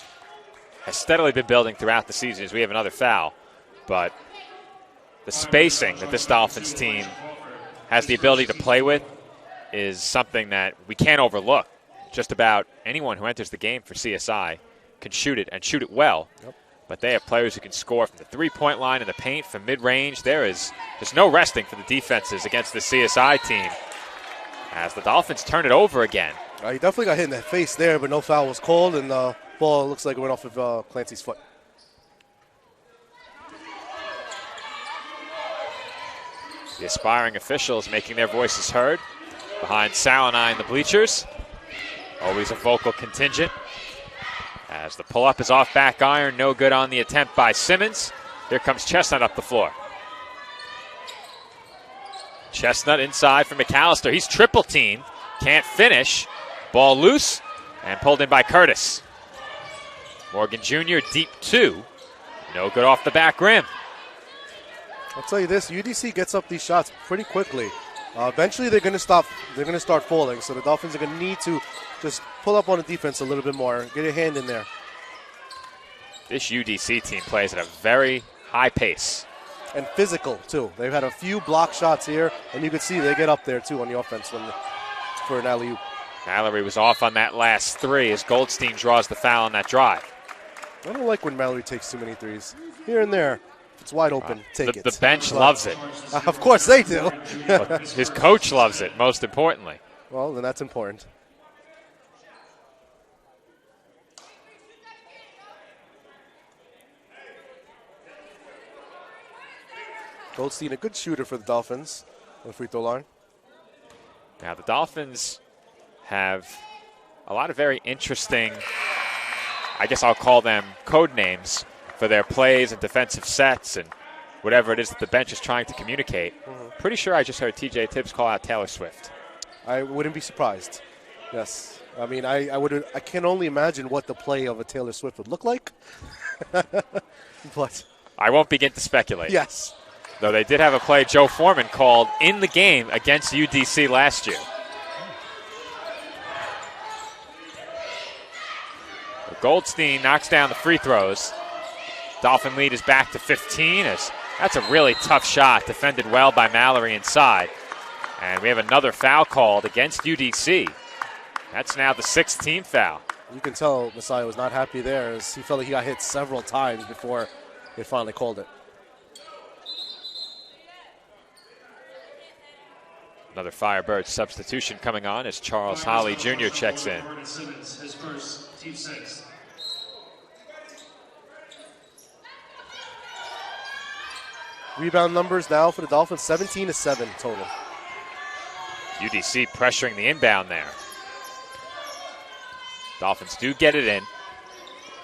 has steadily been building throughout the season as we have another foul. But the spacing that this Dolphins team has the ability to play with is something that we can't overlook. Just about anyone who enters the game for CSI can shoot it and shoot it well. Yep. but they have players who can score from the three-point line in the paint, from mid-range. There's no resting for the defenses against the CSI team as the Dolphins turn it over again. He definitely got hit in the face there, but no foul was called, and the ball looks like it went off of Clancy's foot. The aspiring officials making their voices heard behind Sal and I in the bleachers. Always a vocal contingent. As the pull-up is off back iron, no good on the attempt by Simmons. Here comes Chestnut up the floor. Chestnut inside for McAllister. He's triple teamed, can't finish. Ball loose and pulled in by Curtis. Morgan Jr. deep 2. No good off the back rim. I'll tell you this, UDC gets up these shots pretty quickly. Eventually they're going to stop. They're going to start falling, so the Dolphins are going to need to just pull up on the defense a little bit more. Get your hand in there. This UDC team plays at a very high pace. And physical, too. They've had a few block shots here, and you can see they get up there, too, on the offense for an alley-oop. Mallory was off on that last 3 as Goldstein draws the foul on that drive. I don't like when Mallory takes too many threes. Here and there. If it's wide open, take it. The bench loves it. Of course they do. Well, his coach loves it, most importantly. Well, then that's important. Goldstein, a good shooter for the Dolphins on the free throw line. Now, the Dolphins have a lot of very interesting, I guess I'll call them code names for their plays and defensive sets and whatever it is that the bench is trying to communicate. Pretty sure I just heard TJ Tibbs call out Taylor Swift. I wouldn't be surprised. Yes. I mean, I can only imagine what the play of a Taylor Swift would look like. But I won't begin to speculate. Yes. Though they did have a play Joe Foreman called in the game against UDC last year. Goldstein knocks down the free throws. Dolphin lead is back to 15. That's a really tough shot, defended well by Mallory inside. And we have another foul called against UDC. That's now the 6th team foul. You can tell Messiah was not happy there, as he felt like he got hit several times before they finally called it. Another Firebird substitution coming on as Charles Holly Jr. checks in. Rebound numbers now for the Dolphins, 17-7 total. UDC pressuring the inbound there. Dolphins do get it in.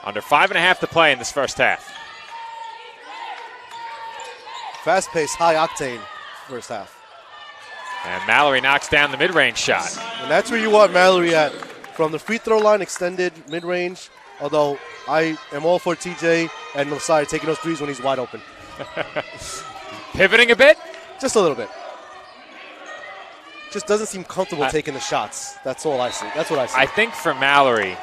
Under 5.5 to play in this first half. Fast-paced, high-octane first half. And Mallory knocks down the mid-range shot. And that's where you want Mallory at. From the free throw line, extended mid-range, although I am all for TJ and Messiah taking those threes when he's wide open. Pivoting a bit? Just a little bit. Just doesn't seem comfortable taking the shots. That's all I see. That's what I see. I think for Mallory,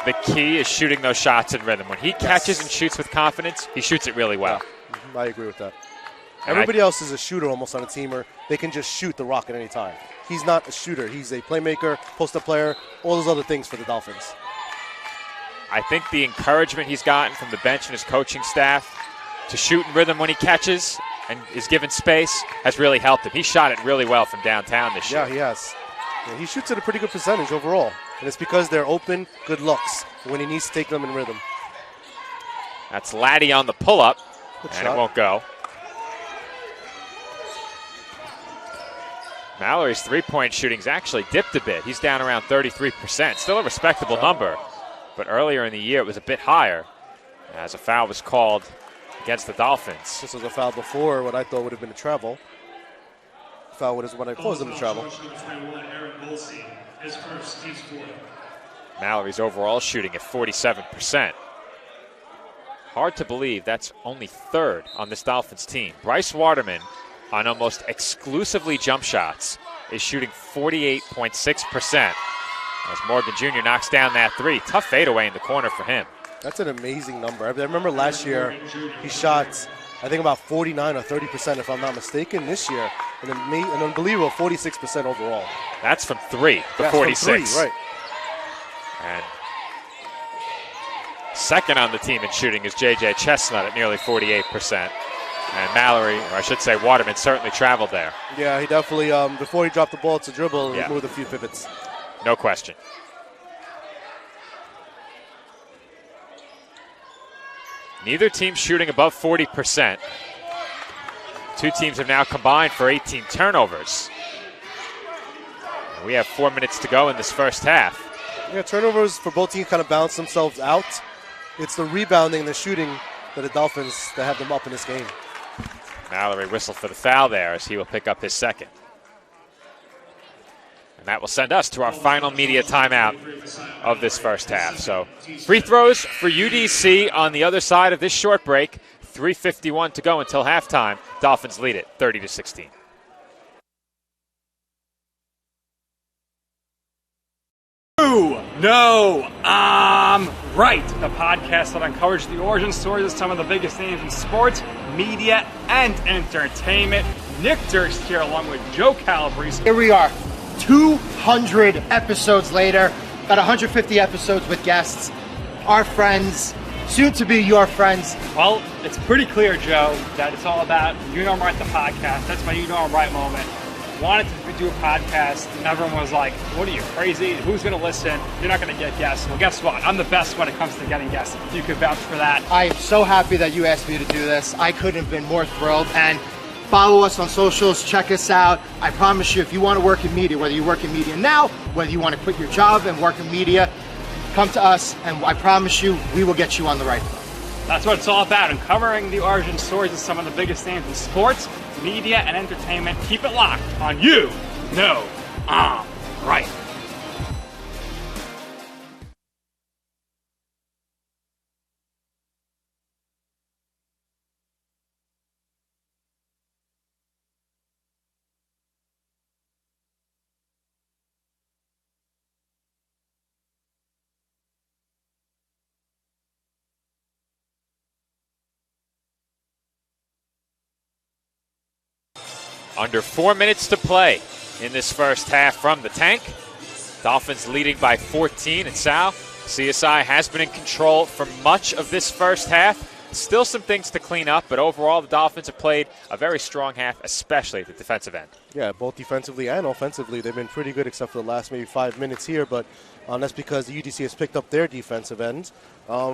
the key is shooting those shots in rhythm. When he catches and shoots with confidence, he shoots it really well. Yeah, I agree with that. Everybody else is a shooter almost on a team, or they can just shoot the rock at any time. He's not a shooter. He's a playmaker, post-up player, all those other things for the Dolphins. I think the encouragement he's gotten from the bench and his coaching staff to shoot in rhythm when he catches and is given space has really helped him. He shot it really well from downtown this year. Yeah, he has. Yeah, he shoots at a pretty good percentage overall. And it's because they're open, good looks when he needs to take them in rhythm. That's Laddie on the pull-up, good and shot. It won't go. Mallory's three-point shooting's actually dipped a bit. He's down around 33%. Still a respectable number, but earlier in the year it was a bit higher as a foul was called against the Dolphins. This was a foul before what I thought would have been a travel. Foul was when I caused them to travel. Mallory's overall shooting at 47%. Hard to believe that's only 3rd on this Dolphins team. Bryce Waterman, on almost exclusively jump shots, is shooting 48.6% as Morgan Jr. knocks down that 3. Tough fadeaway in the corner for him. That's an amazing number. I remember last year he shot, I think, about 49 or 30%, if I'm not mistaken. This year, an unbelievable 46% overall. That's from 3, the 46. From 3, right. And Second on the team in shooting is J.J. Chestnut at nearly 48%. And Mallory, or I should say Waterman, certainly traveled there. Yeah, he definitely, before he dropped the ball to dribble, he moved a few pivots. No question. Neither team shooting above 40%. Two teams have now combined for 18 turnovers. And we have 4 minutes to go in this first half. Yeah, turnovers for both teams kind of balance themselves out. It's the rebounding and the shooting for the Dolphins that have them up in this game. Mallory whistled for the foul there as he will pick up his second. And that will send us to our final media timeout of this first half. So free throws for UDC on the other side of this short break. 3:51 to go until halftime. Dolphins lead it 30-16. No, I'm right. The podcast that uncovers the origin stories of some of the biggest names in sports, media, and entertainment. Nick Durst here along with Joe Calabrese. Here we are, 200 episodes later, about 150 episodes with guests, our friends, soon to be your friends. Well, it's pretty clear, Joe, that it's all about You Know I'm Right, the podcast. That's my You Know I'm Right moment. Wanted to do a podcast, and everyone was like, what are you, crazy? Who's going to listen? You're not going to get guests. Well, guess what? I'm the best when it comes to getting guests. You could vouch for that. I am so happy that you asked me to do this. I couldn't have been more thrilled. And follow us on socials. Check us out. I promise you, if you want to work in media, whether you work in media now, whether you want to quit your job and work in media, come to us, and I promise you, we will get you on the right foot. That's what it's all about, uncovering the origin stories of some of the biggest names in sports, media, and entertainment. Keep it locked on You Know I'm Right. Under 4 minutes to play in this first half from the tank. Dolphins leading by 14 at Sal. CSI has been in control for much of this first half. Still some things to clean up, but overall the Dolphins have played a very strong half, especially at the defensive end. Yeah, both defensively and offensively, they've been pretty good except for the last maybe 5 minutes here, but that's because the UDC has picked up their defensive end.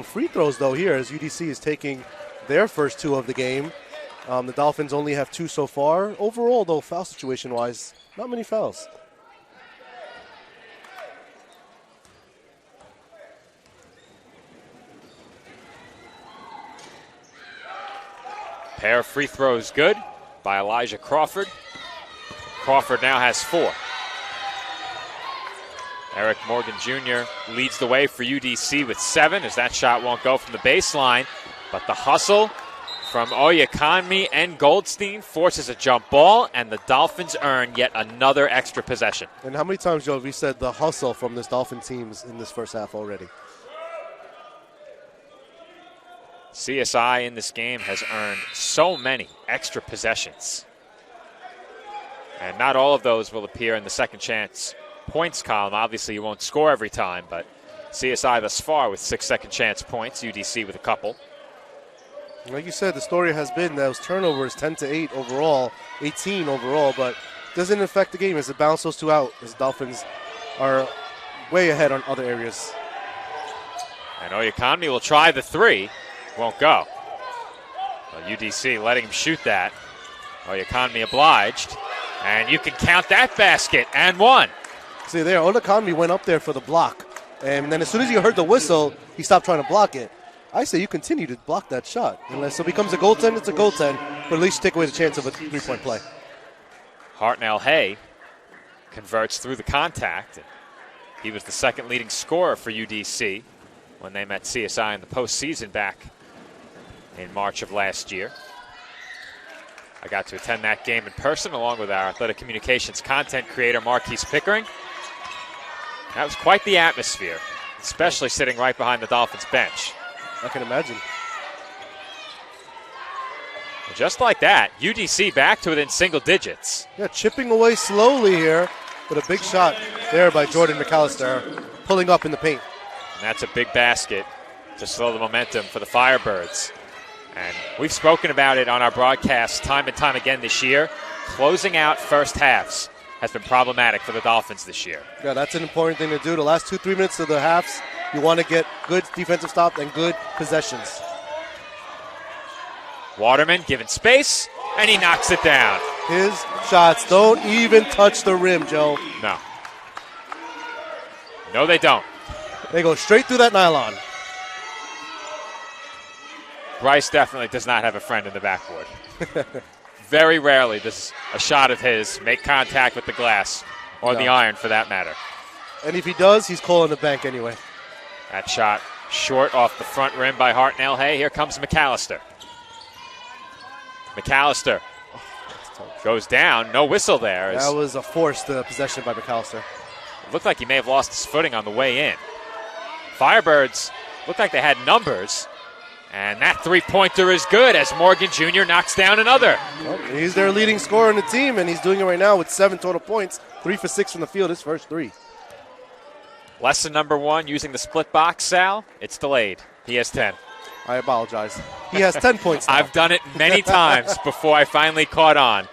Free throws, though, here as UDC is taking their first two of the game. The Dolphins only have two so far. Overall, though, foul situation-wise, not many fouls. Pair of free throws good by Elijah Crawford. Crawford now has 4. Eric Morgan Jr. leads the way for UDC with 7 as that shot won't go from the baseline. But the hustle from Oyekanmi and Goldstein forces a jump ball, and the Dolphins earn yet another extra possession. And how many times, Joe, have we said the hustle from this Dolphin teams in this first half already? CSI in this game has earned so many extra possessions. And not all of those will appear in the second chance points column. Obviously, you won't score every time, but CSI thus far with 6 second chance points, UDC with a couple. Like you said, the story has been those turnovers 10-8 overall, 18 overall, but doesn't affect the game as it bounces those two out as the Dolphins are way ahead on other areas. And Oyekanmi will try the 3. Won't go. Well, UDC letting him shoot that. Oyekanmi obliged. And you can count that basket and 1. See there, Oyekanmi went up there for the block. And then as soon as he heard the whistle, he stopped trying to block it. I say you continue to block that shot. Unless it becomes a goaltend, it's a goaltend. But at least take away the chance of a 3-point play. Hartnell Hay converts through the contact. He was the second leading scorer for UDC when they met CSI in the postseason back in March of last year. I got to attend that game in person along with our athletic communications content creator, Marquise Pickering. That was quite the atmosphere, especially sitting right behind the Dolphins bench. I can imagine. Just like that, UDC back to within single digits. Yeah, chipping away slowly here, but a big shot there by Jordan McAllister, pulling up in the paint. And that's a big basket to slow the momentum for the Firebirds. And we've spoken about it on our broadcast time and time again this year. Closing out first halves has been problematic for the Dolphins this year. Yeah, that's an important thing to do. The last 2-3 minutes of the halves, you want to get good defensive stops and good possessions. Waterman given space, and he knocks it down. His shots don't even touch the rim, Joe. No. No, they don't. They go straight through that nylon. Bryce definitely does not have a friend in the backboard. Very rarely does a shot of his make contact with the glass, or the iron for that matter. And if he does, he's calling the bank anyway. That shot short off the front rim by Hartnell. Hey, here comes McAllister. McAllister goes down. No whistle there. That was a forced possession by McAllister. It looked like he may have lost his footing on the way in. Firebirds looked like they had numbers. And that three-pointer is good as Morgan Jr. knocks down another. Well, he's their leading scorer in the team, and he's doing it right now with 7 total points. 3 for 6 from the field, his first 3. Lesson number 1, using the split box, Sal. It's delayed. He has 10. I apologize. He has 10 points now. I've done it many times before I finally caught on.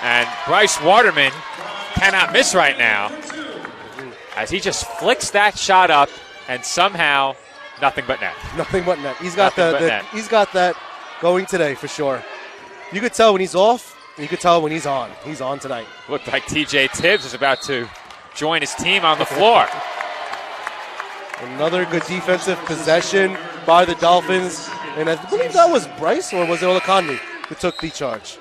And Bryce Waterman cannot miss right now as he just flicks that shot up and somehow nothing but net. Nothing but net. He's got he's got that going today for sure. You could tell when he's off, and you could tell when he's on. He's on tonight. Looked like TJ Tibbs is about to join his team on the floor. Another good defensive possession by the Dolphins. And I believe that was Bryce, or was it Olakonmi who took the charge?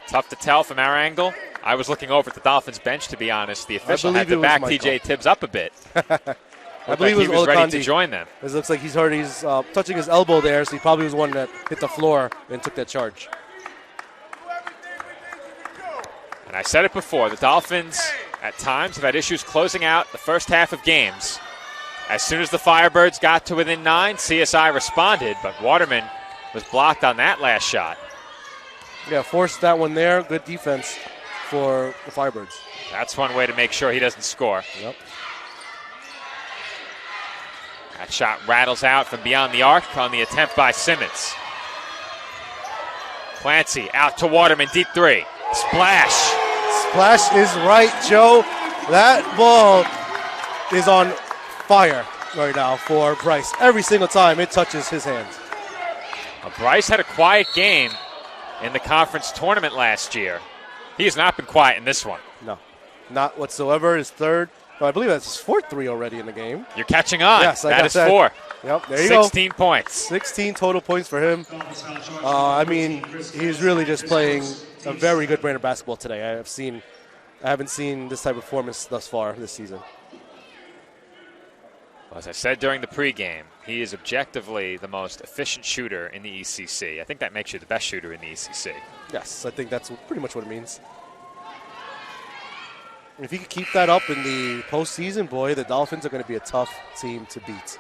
Tough to tell from our angle. I was looking over at the Dolphins bench, to be honest. The official had to back TJ Tibbs up a bit. I believe like he was ready to Olakonmi. join them. It looks like he's touching his elbow there, so he probably was one that hit the floor and took that charge. And I said it before, the Dolphins at times have had issues closing out the first half of games. As soon as the Firebirds got to within 9, CSI responded, but Waterman was blocked on that last shot. Yeah, forced that one there. Good defense for the Firebirds. That's one way to make sure he doesn't score. Yep. That shot rattles out from beyond the arc on the attempt by Simmons. Clancy out to Waterman, deep 3. Splash. Splash is right, Joe. That ball is on fire right now for Bryce. Every single time it touches his hands. Well, Bryce had a quiet game in the conference tournament last year. He has not been quiet in this one. No, not whatsoever. His third. Well, I believe that's his 4th 3 already in the game. You're catching on. Yes, that is 4. Yep, there you go. 16 points. 16 total points for him. I mean, he's really just playing a very good brand of basketball today. I haven't seen this type of performance thus far this season. Well, as I said during the pregame, he is objectively the most efficient shooter in the ECC. I think that makes you the best shooter in the ECC. Yes, I think that's pretty much what it means. If he could keep that up in the postseason, boy, the Dolphins are going to be a tough team to beat.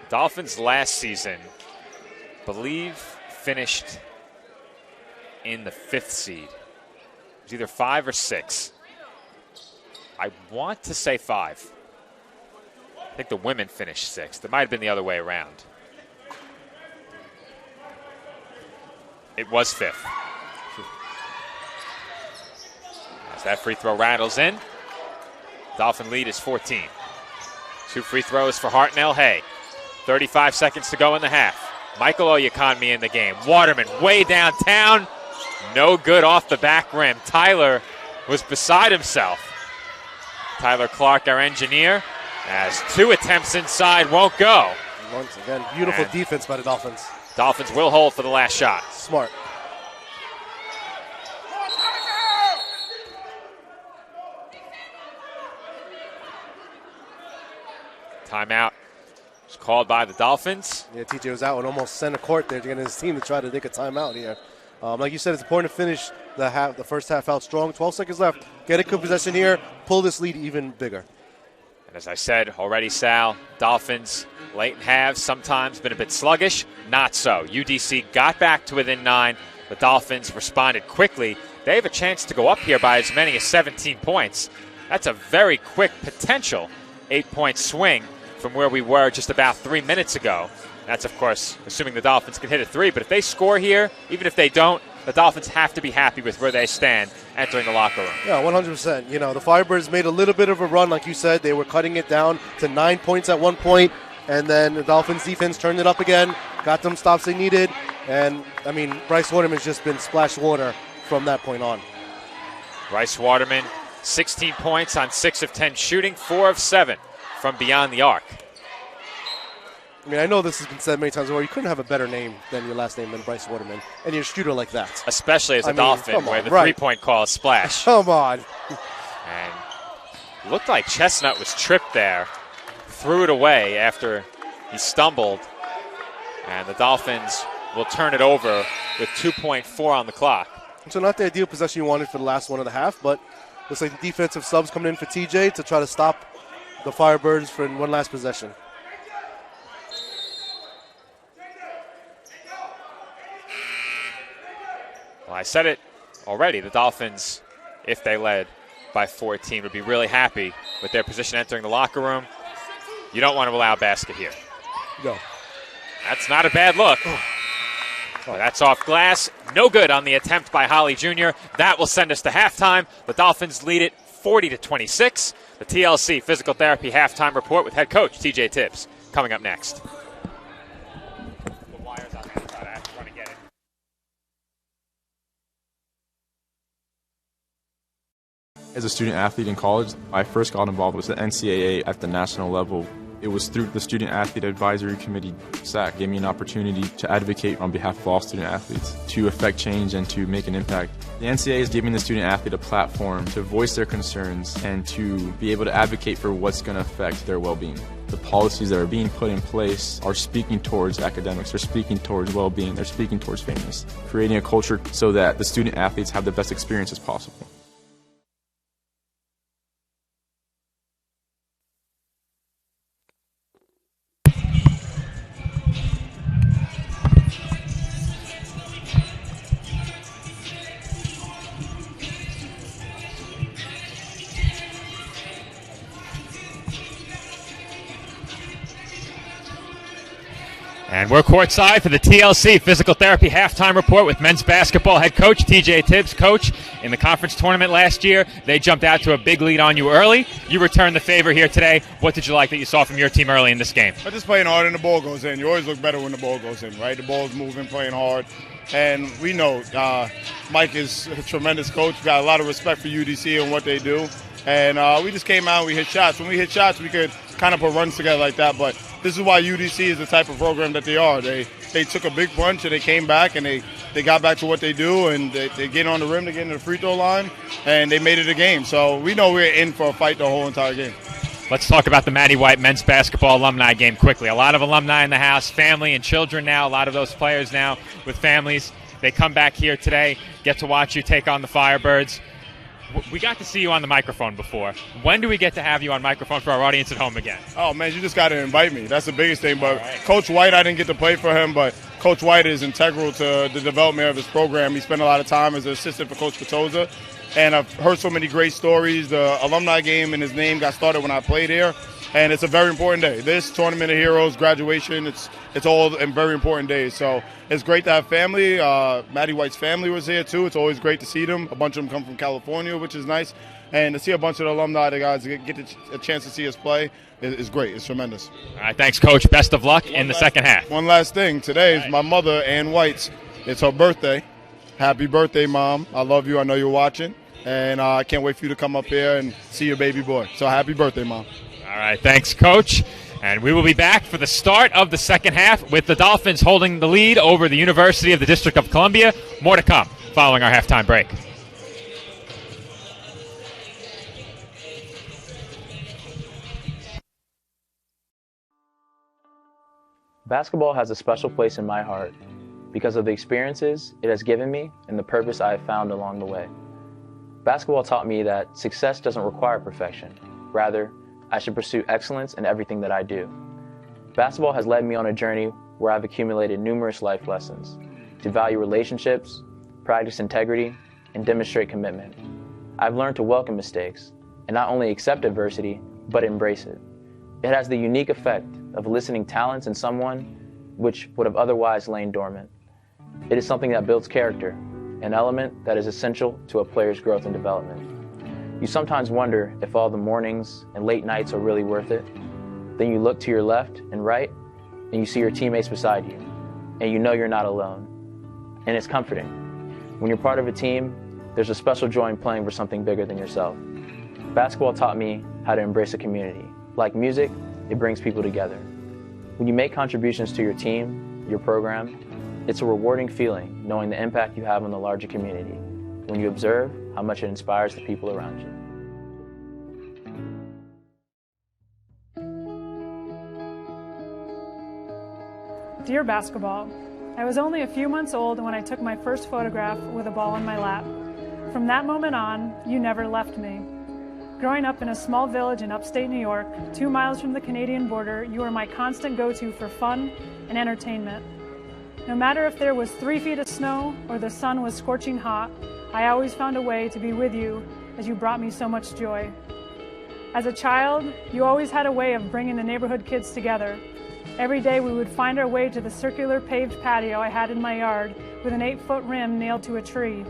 Dolphins last season, believe, finished in the 5th seed. It was either 5 or 6. I want to say 5. I think the women finished 6th. It might have been the other way around. It was 5th. As that free throw rattles in, Dolphin lead is 14. 2 free throws for Hartnell. Hey, 35 seconds to go in the half. Michael Oyekanmi in the game. Waterman way downtown. No good off the back rim. Tyler was beside himself. Tyler Clark, our engineer, as 2 attempts inside won't go. Once again, beautiful defense by the Dolphins. Dolphins will hold for the last shot. Smart. Timeout was called by the Dolphins. Yeah, TJ was out and almost sent a court there to get his team to try to take a timeout here. Like you said, it's important to finish the first half out strong. 12 seconds left. Get a good possession here. Pull this lead even bigger. And as I said already, Sal, Dolphins late in halves sometimes been a bit sluggish. Not so. UDC got back to within 9. The Dolphins responded quickly. They have a chance to go up here by as many as 17 points. That's a very quick potential 8-point swing from where we were just about 3 minutes ago. That's, of course, assuming the Dolphins can hit a three. But if they score here, even if they don't, the Dolphins have to be happy with where they stand entering the locker room. Yeah, 100%. You know, the Firebirds made a little bit of a run, like you said. They were cutting it down to 9 points at one point, and then the Dolphins defense turned it up again, got them stops they needed, and, I mean, Bryce Waterman's just been splash water from that point on. Bryce Waterman, 16 points on 6 of 10 shooting, 4 of 7 from beyond the arc. I mean, I know this has been said many times before. You couldn't have a better name than your last name than Bryce Waterman, and you're a shooter like that. Especially as a Dolphin, where the three-point call is splash. Come on. And looked like Chestnut was tripped there. Threw it away after he stumbled. And the Dolphins will turn it over with 2.4 on the clock. So not the ideal possession you wanted for the last one and a half, but looks like the defensive subs coming in for TJ to try to stop the Firebirds for one last possession. Well, I said it already. The Dolphins, if they led by 14, would be really happy with their position entering the locker room. You don't want to allow a basket here. No. That's not a bad look. Well, that's off glass. No good on the attempt by Holly Jr. That will send us to halftime. The Dolphins lead it 40-26. The TLC Physical Therapy Halftime Report with head coach TJ Tibbs coming up next. As a student athlete in college, I first got involved with the NCAA at the national level. It was through the Student Athlete Advisory Committee, SAC, gave me an opportunity to advocate on behalf of all student athletes, to affect change and to make an impact. The NCAA is giving the student athlete a platform to voice their concerns and to be able to advocate for what's going to affect their well-being. The policies that are being put in place are speaking towards academics, they're speaking towards well-being, they're speaking towards fairness, creating a culture so that the student athletes have the best experience as possible. And we're courtside for the TLC Physical Therapy Halftime Report with men's basketball head coach TJ Tibbs. Coach, in the conference tournament last year, they jumped out to a big lead on you early. You returned the favor here today. What did you like that you saw from your team early in this game? I'm just playing hard and the ball goes in. You always look better when the ball goes in, right? The ball's moving, playing hard. And we know Mike is a tremendous coach. We got a lot of respect for UDC and what they do. And we just came out and we hit shots. When we hit shots, we could kind of put runs together like that. But this is why UDC is the type of program that they are. They took a big punch and they came back and they got back to what they do, and they get on the rim, they get into the free throw line, and they made it a game. So we know we're in for a fight the whole entire game. Let's talk about the Matty White men's basketball alumni game quickly. A lot of alumni in the house, family and children now, a lot of those players now with families. They come back here today, get to watch you take on the Firebirds. We got to see you on the microphone before. When do we get to have you on microphone for our audience at home again? Oh, man, you just got to invite me. That's the biggest thing. But right. Coach White, I didn't get to play for him, but Coach White is integral to the development of his program. He spent a lot of time as an assistant for Coach Petosa, and I've heard so many great stories. The alumni game and his name got started when I played here, and it's a very important day. This Tournament of Heroes, graduation, it's all in very important days. So it's great to have family. Matty White's family was here, too. It's always great to see them. A bunch of them come from California, which is nice. And to see a bunch of the alumni, the guys get a chance to see us play is great. It's tremendous. All right, thanks, Coach. Best of luck in the second half. One last thing. Today is my mother, Ann White's. It's her birthday. Happy birthday, Mom. I love you. I know you're watching. And I can't wait for you to come up here and see your baby boy. So happy birthday, Mom. All right, thanks, Coach. And we will be back for the start of the second half with the Dolphins holding the lead over the University of the District of Columbia. More to come following our halftime break. Basketball has a special place in my heart because of the experiences it has given me and the purpose I have found along the way. Basketball taught me that success doesn't require perfection. Rather, I should pursue excellence in everything that I do. Basketball has led me on a journey where I've accumulated numerous life lessons to value relationships, practice integrity, and demonstrate commitment. I've learned to welcome mistakes and not only accept adversity, but embrace it. It has the unique effect of eliciting talents in someone which would have otherwise lain dormant. It is something that builds character, an element that is essential to a player's growth and development. You sometimes wonder if all the mornings and late nights are really worth it. Then you look to your left and right, and you see your teammates beside you, and you know you're not alone. And it's comforting. When you're part of a team, there's a special joy in playing for something bigger than yourself. Basketball taught me how to embrace a community. Like music, it brings people together. When you make contributions to your team, your program, it's a rewarding feeling knowing the impact you have on the larger community when you observe how much it inspires the people around you. Dear basketball, I was only a few months old when I took my first photograph with a ball in my lap. From that moment on, you never left me. Growing up in a small village in upstate New York, 2 miles from the Canadian border, you were my constant go-to for fun and entertainment. No matter if there was 3 feet of snow or the sun was scorching hot, I always found a way to be with you as you brought me so much joy. As a child, you always had a way of bringing the neighborhood kids together. Every day we would find our way to the circular paved patio I had in my yard with an 8-foot rim nailed to a tree.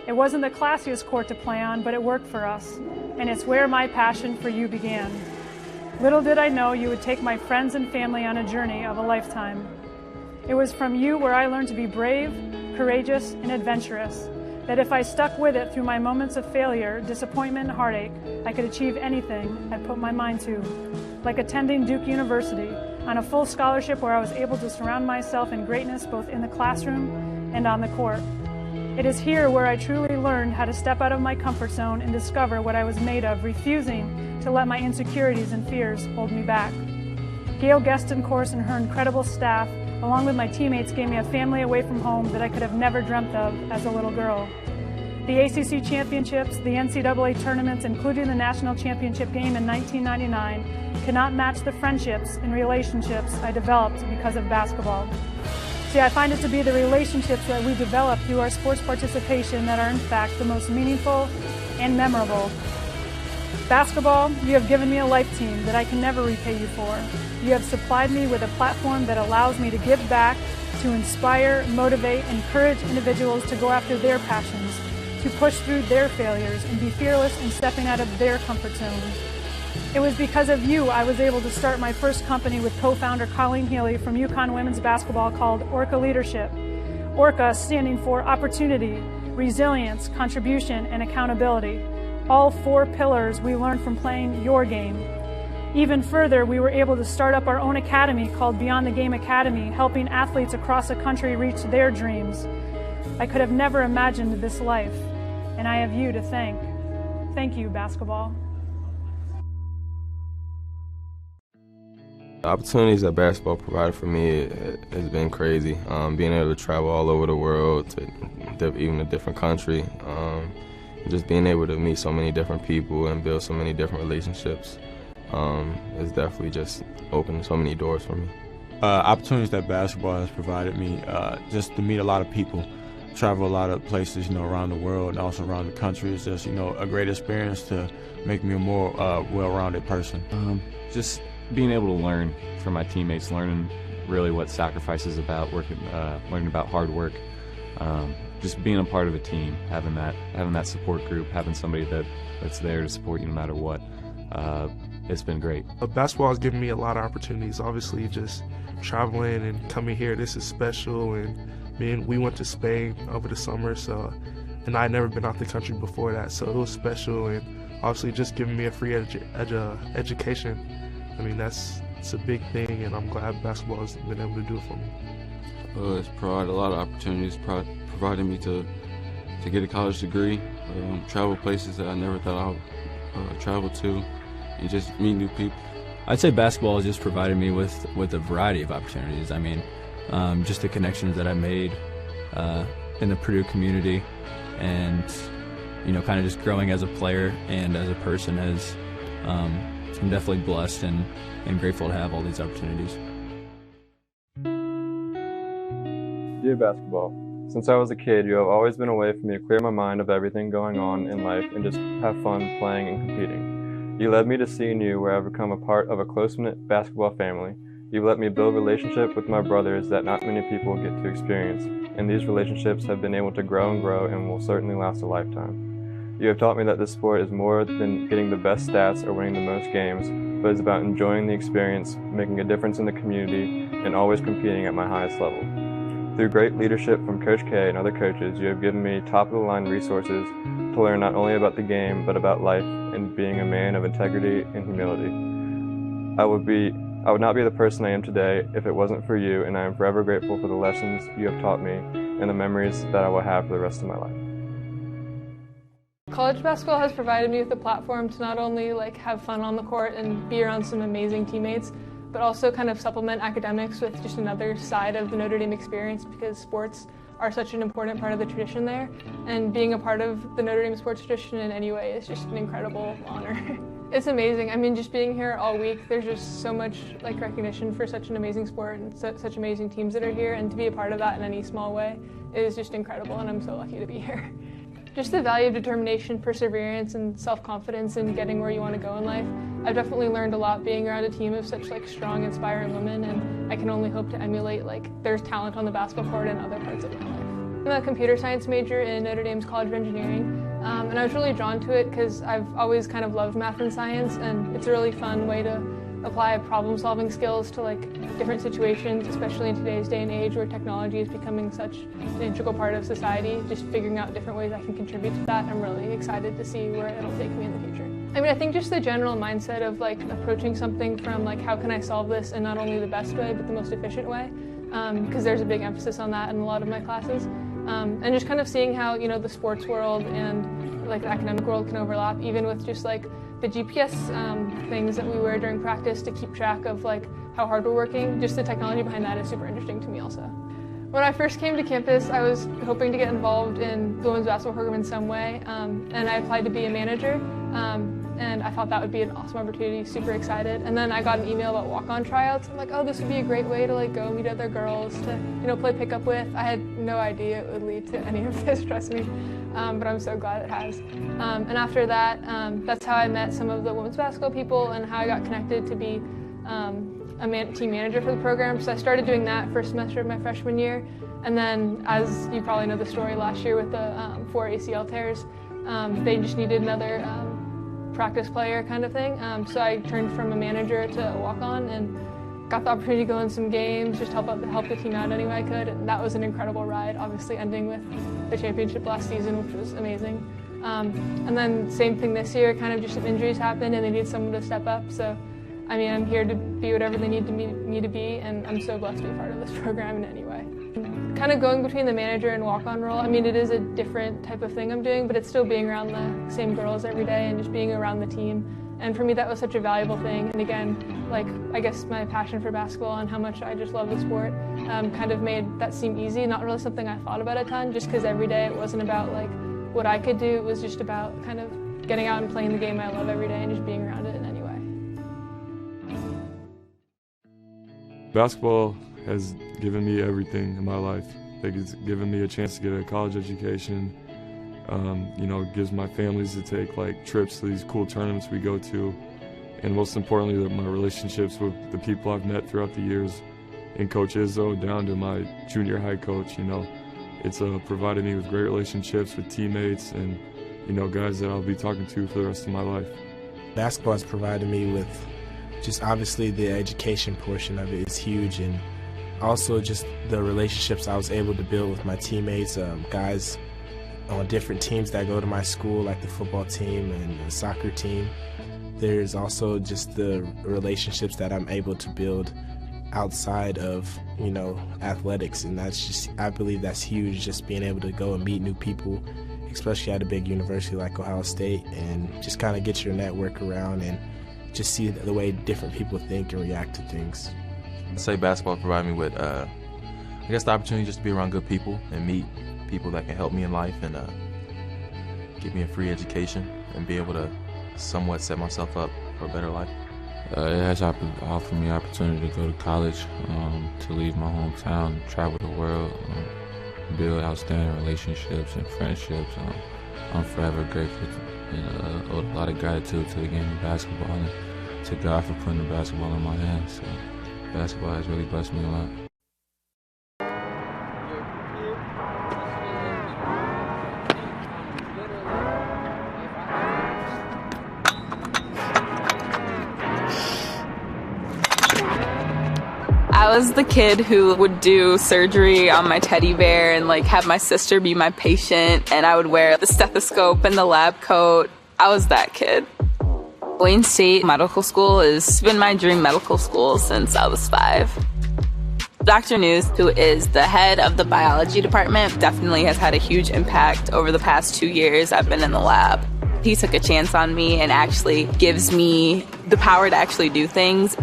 It wasn't the classiest court to play on, but it worked for us, and it's where my passion for you began. Little did I know you would take my friends and family on a journey of a lifetime. It was from you where I learned to be brave, courageous, and adventurous, that if I stuck with it through my moments of failure, disappointment, and heartache, I could achieve anything I put my mind to. Like attending Duke University on a full scholarship where I was able to surround myself in greatness both in the classroom and on the court. It is here where I truly learned how to step out of my comfort zone and discover what I was made of, refusing to let my insecurities and fears hold me back. Gail Gestencourse and her incredible staff, along with my teammates, gave me a family away from home that I could have never dreamt of as a little girl. The ACC championships, the NCAA tournaments, including the national championship game in 1999, cannot match the friendships and relationships I developed because of basketball. See, I find it to be the relationships that we develop through our sports participation that are in fact the most meaningful and memorable. Basketball, you have given me a life team that I can never repay you for. You have supplied me with a platform that allows me to give back, to inspire, motivate, and encourage individuals to go after their passions, to push through their failures, and be fearless in stepping out of their comfort zones. It was because of you I was able to start my first company with co-founder Colleen Healy from UConn Women's Basketball called Orca Leadership. Orca standing for opportunity, resilience, contribution, and accountability. All 4 pillars we learned from playing your game. Even further, we were able to start up our own academy called Beyond the Game Academy, helping athletes across the country reach their dreams. I could have never imagined this life, and I have you to thank. Thank you, basketball. The opportunities that basketball provided for me has been crazy. Being able to travel all over the world, to even a different country, just being able to meet so many different people and build so many different relationships has definitely just opened so many doors for me. Opportunities that basketball has provided me, just to meet a lot of people, travel a lot of places, around the world and also around the country. It's just, a great experience to make me a more well-rounded person. Just being able to learn from my teammates, learning really what sacrifice is about, learning about hard work, just being a part of a team, having that support group, having somebody that's there to support you no matter what. It's been great. Basketball has given me a lot of opportunities. Obviously, just traveling and coming here, this is special. And we went to Spain over the summer, and I had never been out the country before that, so it was special. And obviously, just giving me a free education. I mean, it's a big thing, and I'm glad basketball has been able to do it for me. It's provided a lot of opportunities, provided me to get a college degree, travel places that I never thought I would travel to, and just meet new people. I'd say basketball has just provided me with a variety of opportunities. I mean, just the connections that I made in the Purdue community, and kind of just growing as a player and as a person has. I'm definitely blessed and grateful to have all these opportunities. Dear basketball, since I was a kid, you have always been a way for me to clear my mind of everything going on in life and just have fun playing and competing. You led me to CNU, where I've become a part of a close-knit basketball family. You've let me build relationships with my brothers that not many people get to experience, and these relationships have been able to grow and will certainly last a lifetime. You have taught me that this sport is more than getting the best stats or winning the most games, but it's about enjoying the experience, making a difference in the community, and always competing at my highest level. Through great leadership from Coach K and other coaches, you have given me top-of-the-line resources to learn not only about the game, but about life and being a man of integrity and humility. I would not be the person I am today if it wasn't for you, and I am forever grateful for the lessons you have taught me and the memories that I will have for the rest of my life. College basketball has provided me with a platform to not only have fun on the court and be around some amazing teammates, but also kind of supplement academics with just another side of the Notre Dame experience, because sports are such an important part of the tradition there, and being a part of the Notre Dame sports tradition in any way is just an incredible honor. It's amazing. I mean, just being here all week, there's just so much recognition for such an amazing sport and such amazing teams that are here, and to be a part of that in any small way is just incredible, and I'm so lucky to be here. Just the value of determination, perseverance, and self-confidence in getting where you want to go in life. I've definitely learned a lot being around a team of such strong, inspiring women, and I can only hope to emulate there's talent on the basketball court in other parts of my life. I'm a computer science major in Notre Dame's College of Engineering, and I was really drawn to it because I've always kind of loved math and science, and it's a really fun way to apply problem-solving skills to different situations, especially in today's day and age where technology is becoming such an integral part of society. Just figuring out different ways I can contribute to that, I'm really excited to see where it'll take me in the future. I mean, I think just the general mindset of approaching something from how can I solve this in not only the best way but the most efficient way, because there's a big emphasis on that in a lot of my classes, and just kind of seeing how the sports world and the academic world can overlap, even with just the GPS things that we wear during practice to keep track of how hard we're working. Just the technology behind that is super interesting to me also. When I first came to campus, I was hoping to get involved in the women's basketball program in some way, and I applied to be a manager, and I thought that would be an awesome opportunity, super excited. And then I got an email about walk-on tryouts. I'm like, oh, this would be a great way to go meet other girls to play pickup with. I had no idea it would lead to any of this, trust me, but I'm so glad it has. And after that, that's how I met some of the women's basketball people and how I got connected to be a team manager for the program. So I started doing that first semester of my freshman year, and then, as you probably know the story, last year with the 4 ACL tears, they just needed another practice player kind of thing. So I turned from a manager to a walk-on and got the opportunity to go in some games, just help the team out any way I could, and that was an incredible ride, obviously ending with the championship last season, which was amazing. And then same thing this year, kind of just some injuries happened and they needed someone to step up. So, I mean, I'm here to be whatever they need me to be, and I'm so blessed to be a part of this program in any way. Kind of going between the manager and walk-on role, I mean, it is a different type of thing I'm doing, but it's still being around the same girls every day and just being around the team. And for me, that was such a valuable thing. And again, I guess my passion for basketball and how much I just love the sport kind of made that seem easy. Not really something I thought about a ton, just because every day it wasn't about what I could do. It was just about kind of getting out and playing the game I love every day and just being around it in any way. Basketball has given me everything in my life. It's given me a chance to get a college education. Gives my families to take trips to these cool tournaments we go to, and most importantly, my relationships with the people I've met throughout the years, and Coach Izzo down to my junior high coach. It's provided me with great relationships with teammates and guys that I'll be talking to for the rest of my life. Basketball has provided me with just obviously the education portion of it is huge, and also just the relationships I was able to build with my teammates, guys on different teams that go to my school, like the football team and the soccer team. There's also just the relationships that I'm able to build outside of, athletics, and I believe that's huge, just being able to go and meet new people, especially at a big university like Ohio State, and just kind of get your network around and just see the way different people think and react to things. I'd say basketball provided me with, the opportunity just to be around good people and meet people that can help me in life and give me a free education and be able to somewhat set myself up for a better life. It has offered me the opportunity to go to college, to leave my hometown, travel the world, build outstanding relationships and friendships. I'm forever grateful and a lot of gratitude to the game of basketball and to God for putting the basketball in my hands. So basketball has really blessed me a lot. I was the kid who would do surgery on my teddy bear and like have my sister be my patient, and I would wear the stethoscope and the lab coat. I was that kid. Wayne State Medical School has been my dream medical school since I was 5. Dr. News, who is the head of the biology department, definitely has had a huge impact over the past 2 years I've been in the lab. He took a chance on me and actually gives me the power to actually do things.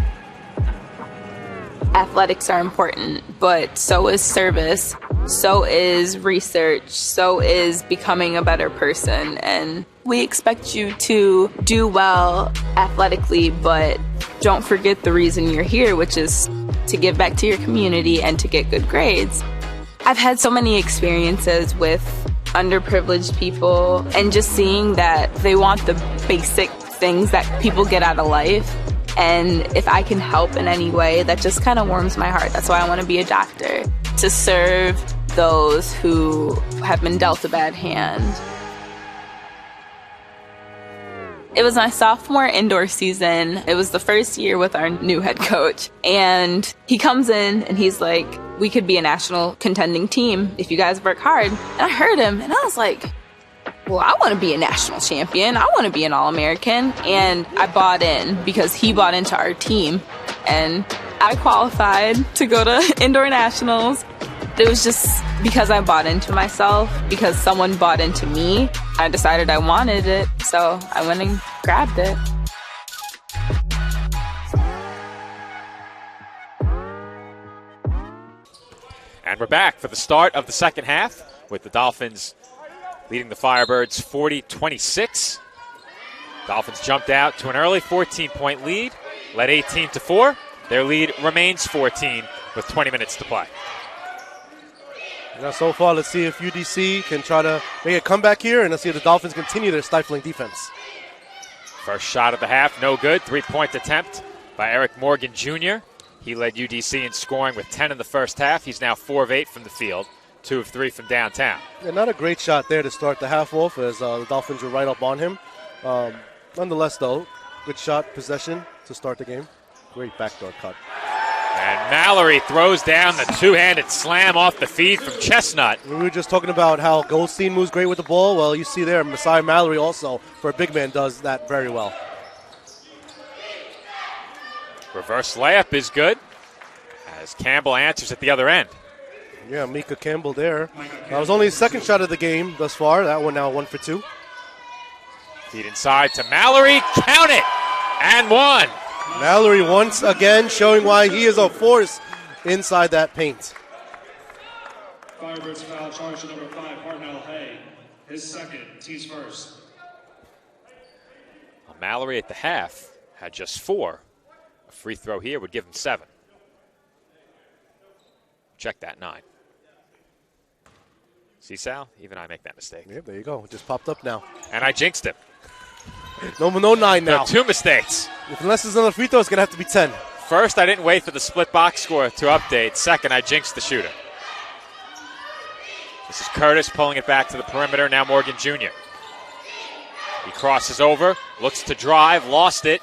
Athletics are important, but so is service, so is research, so is becoming a better person. And we expect you to do well athletically, but don't forget the reason you're here, which is to give back to your community and to get good grades. I've had so many experiences with underprivileged people and just seeing that they want the basic things that people get out of life. And if I can help in any way, that just kind of warms my heart. That's why I want to be a doctor, to serve those who have been dealt a bad hand. It was my sophomore indoor season. It was the first year with our new head coach. And he comes in and he's like, we could be a national contending team if you guys work hard. And I heard him and I was like, well, I want to be a national champion. I want to be an All-American. And I bought in because he bought into our team. And I qualified to go to indoor nationals. It was just because I bought into myself, because someone bought into me. I decided I wanted it, so I went and grabbed it. And we're back for the start of the second half with the Dolphins leading the Firebirds 40-26. Dolphins jumped out to an early 14-point lead, led 18-4. Their lead remains 14 with 20 minutes to play. Now, so far, let's see if UDC can try to make a comeback here, and let's see if the Dolphins continue their stifling defense. First shot of the half, no good. 3-point attempt by Eric Morgan Jr. He led UDC in scoring with 10 in the first half. He's now 4 of 8 from the field, 2 of 3 from downtown. Yeah, not a great shot there to start the half off as the Dolphins were right up on him. Nonetheless, though, good shot, possession to start the game. Great backdoor cut. And Mallory throws down the two-handed slam off the feed from Chestnut. We were just talking about how Goldstein moves great with the ball. Well, you see there, Messiah Mallory also, for a big man, does that very well. Reverse layup is good as Campbell answers at the other end. Yeah, Mika Campbell there. That was only his second shot of the game thus far. That one now 1 for 2. Feed inside to Mallory. Count it! And 1. Mallory once again showing why he is a force inside that paint. Firebirds foul charge to number 5, Hartnell Hay. His second, team's first. Well, Mallory at the half had just 4. A free throw here would give him 7. Check that 9. See, Sal? Even I make that mistake. Yeah, there you go. It just popped up now. And I jinxed him. No 9 now. 2 mistakes. Unless there's another free throw, it's going to have to be 10. First, I didn't wait for the split box score to update. Second, I jinxed the shooter. This is Curtis pulling it back to the perimeter. Now Morgan Jr. He crosses over, looks to drive, lost it.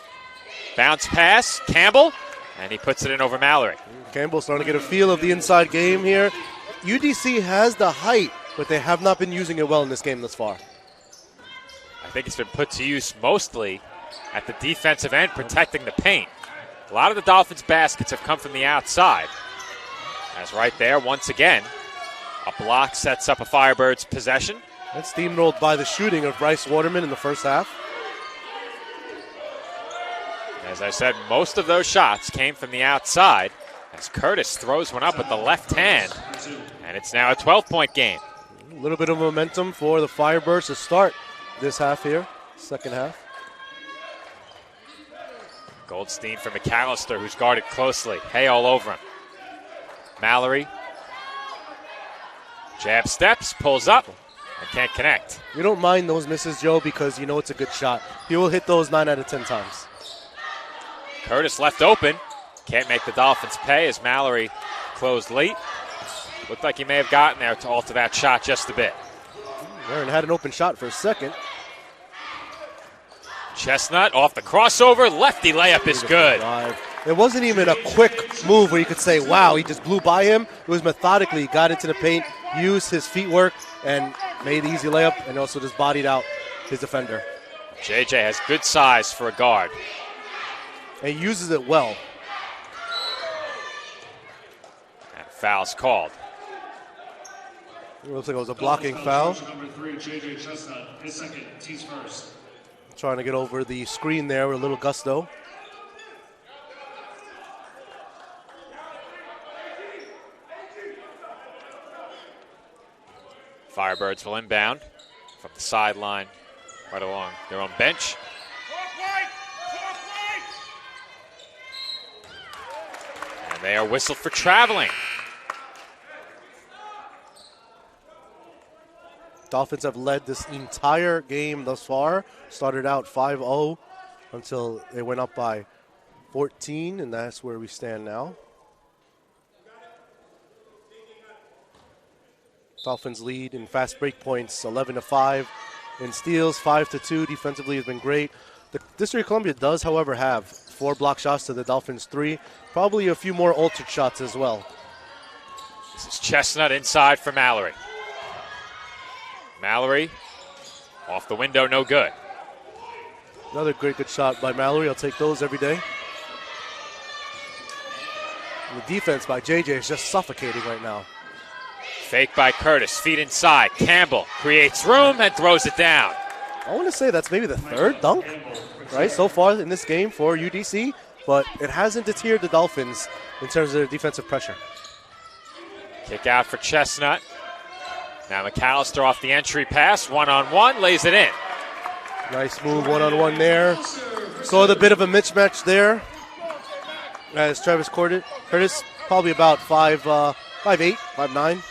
Bounce pass, Campbell, and he puts it in over Mallory. Campbell's starting to get a feel of the inside game here. UDC has the height, but they have not been using it well in this game thus far. I think it's been put to use mostly at the defensive end, protecting the paint. A lot of the Dolphins' baskets have come from the outside. As right there, once again, a block sets up a Firebirds possession. That's steamrolled by the shooting of Bryce Waterman in the first half. As I said, most of those shots came from the outside as Curtis throws one up with the left hand. And it's now a 12-point game. A little bit of momentum for the Firebirds to start this half here, second half. Goldstein for McAllister, who's guarded closely. Hay all over him. Mallory. Jab steps, pulls up, and can't connect. You don't mind those misses, Joe, because you know it's a good shot. He will hit those 9 out of 10 times. Curtis left open. Can't make the Dolphins pay as Mallory closed late. Looked like he may have gotten there to alter that shot just a bit. Aaron had an open shot for a second. Chestnut off the crossover. Lefty layup is good. It wasn't even a quick move where you could say, wow, he just blew by him. It was methodically. He got into the paint, used his feet work, and made the easy layup, and also just bodied out his defender. JJ has good size for a guard. And he uses it well. And foul's called. It looks like it was a blocking foul. Number 3, JJ Chestnut. His second, tees first. Trying to get over the screen there with a little gusto. Firebirds will inbound from the sideline right along their own bench. And they are whistled for traveling. Dolphins have led this entire game thus far. Started out 5-0 until they went up by 14, and that's where we stand now. Dolphins lead in fast break points 11-5. In steals 5-2. Defensively has been great. The District of Columbia does, however, have 4 block shots to the Dolphins 3. Probably a few more altered shots as well. This is Chestnut inside for Mallory. Mallory off the window, no good. Another great good shot by Mallory. I'll take those every day. And the defense by JJ is just suffocating right now. Fake by Curtis, feet inside. Campbell creates room and throws it down. I want to say that's maybe the 3rd dunk, right, so far in this game for UDC, but it hasn't deterred the Dolphins in terms of their defensive pressure. Kick out for Chestnut. Now McAllister off the entry pass, one-on-one, lays it in. Nice move, one-on-one there. Saw the bit of a mismatch there as Travis Curtis, probably about 5'8", 5'9".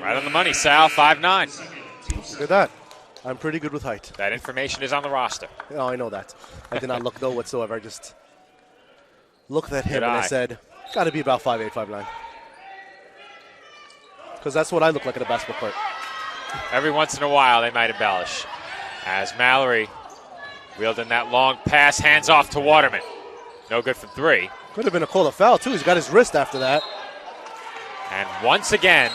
Right on the money, Sal, 5'9". Look at that. I'm pretty good with height. That information is on the roster. Oh, I know that. I did not look, though, whatsoever. I just looked at him Good and eye. I said, got to be about 5'8", 5'9". Because that's what I look like at a basketball court. Every once in a while, they might embellish. As Mallory wheeled in that long pass, hands off to Waterman. No good from 3. Could have been a call of foul, too. He's got his wrist after that. And once again,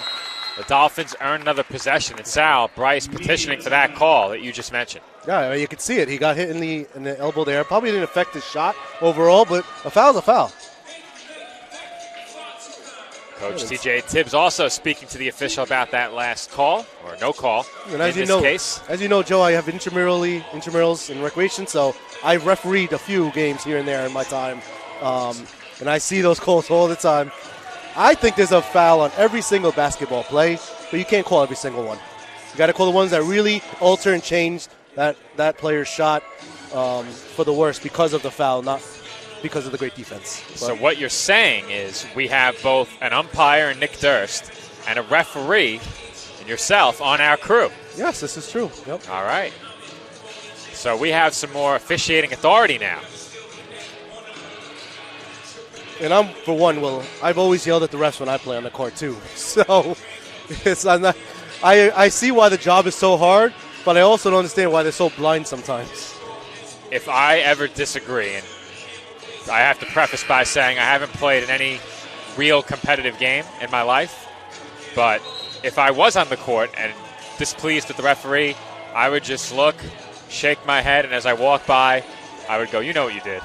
the Dolphins earn another possession. And Sal, Bryce petitioning for that call that you just mentioned. Yeah, I mean, you could see it. He got hit in the elbow there. Probably didn't affect his shot overall, but a foul's a foul. Coach T.J. Tibbs also speaking to the official about that last call, or no call, And as in you this know, case. As you know, Joe, I have intramurals in recreation, so I've refereed a few games here and there in my time, and I see those calls all the time. I think there's a foul on every single basketball play, but you can't call every single one. You got to call the ones that really alter and change that player's shot for the worse because of the foul, not because of the great defense. So what you're saying is we have both an umpire, Nick Durst, and a referee, and yourself, on our crew. Yes, this is true. Yep. All right. So we have some more officiating authority now. And I'm, for one, I've always yelled at the refs when I play on the court, too. So I see why the job is so hard, but I also don't understand why they're so blind sometimes. If I ever disagree, and I have to preface by saying I haven't played in any real competitive game in my life, but if I was on the court and displeased with the referee, I would just look, shake my head, and as I walk by, I would go, you know what you did.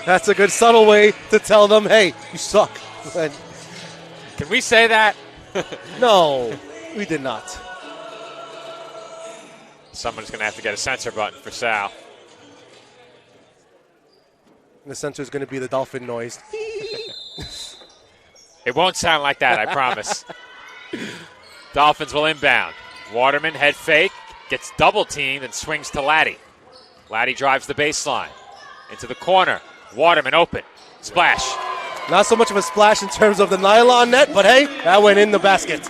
That's a good subtle way to tell them, hey, you suck. And can we say that? No, we did not. Someone's going to have to get a censor button for Sal. The censor is going to be the dolphin noise. It won't sound like that, I promise. Dolphins will inbound. Waterman, head fake, gets double teamed and swings to Laddie. Laddie drives the baseline into the corner. Waterman open. Splash. Not so much of a splash in terms of the nylon net, but hey, that went in the basket.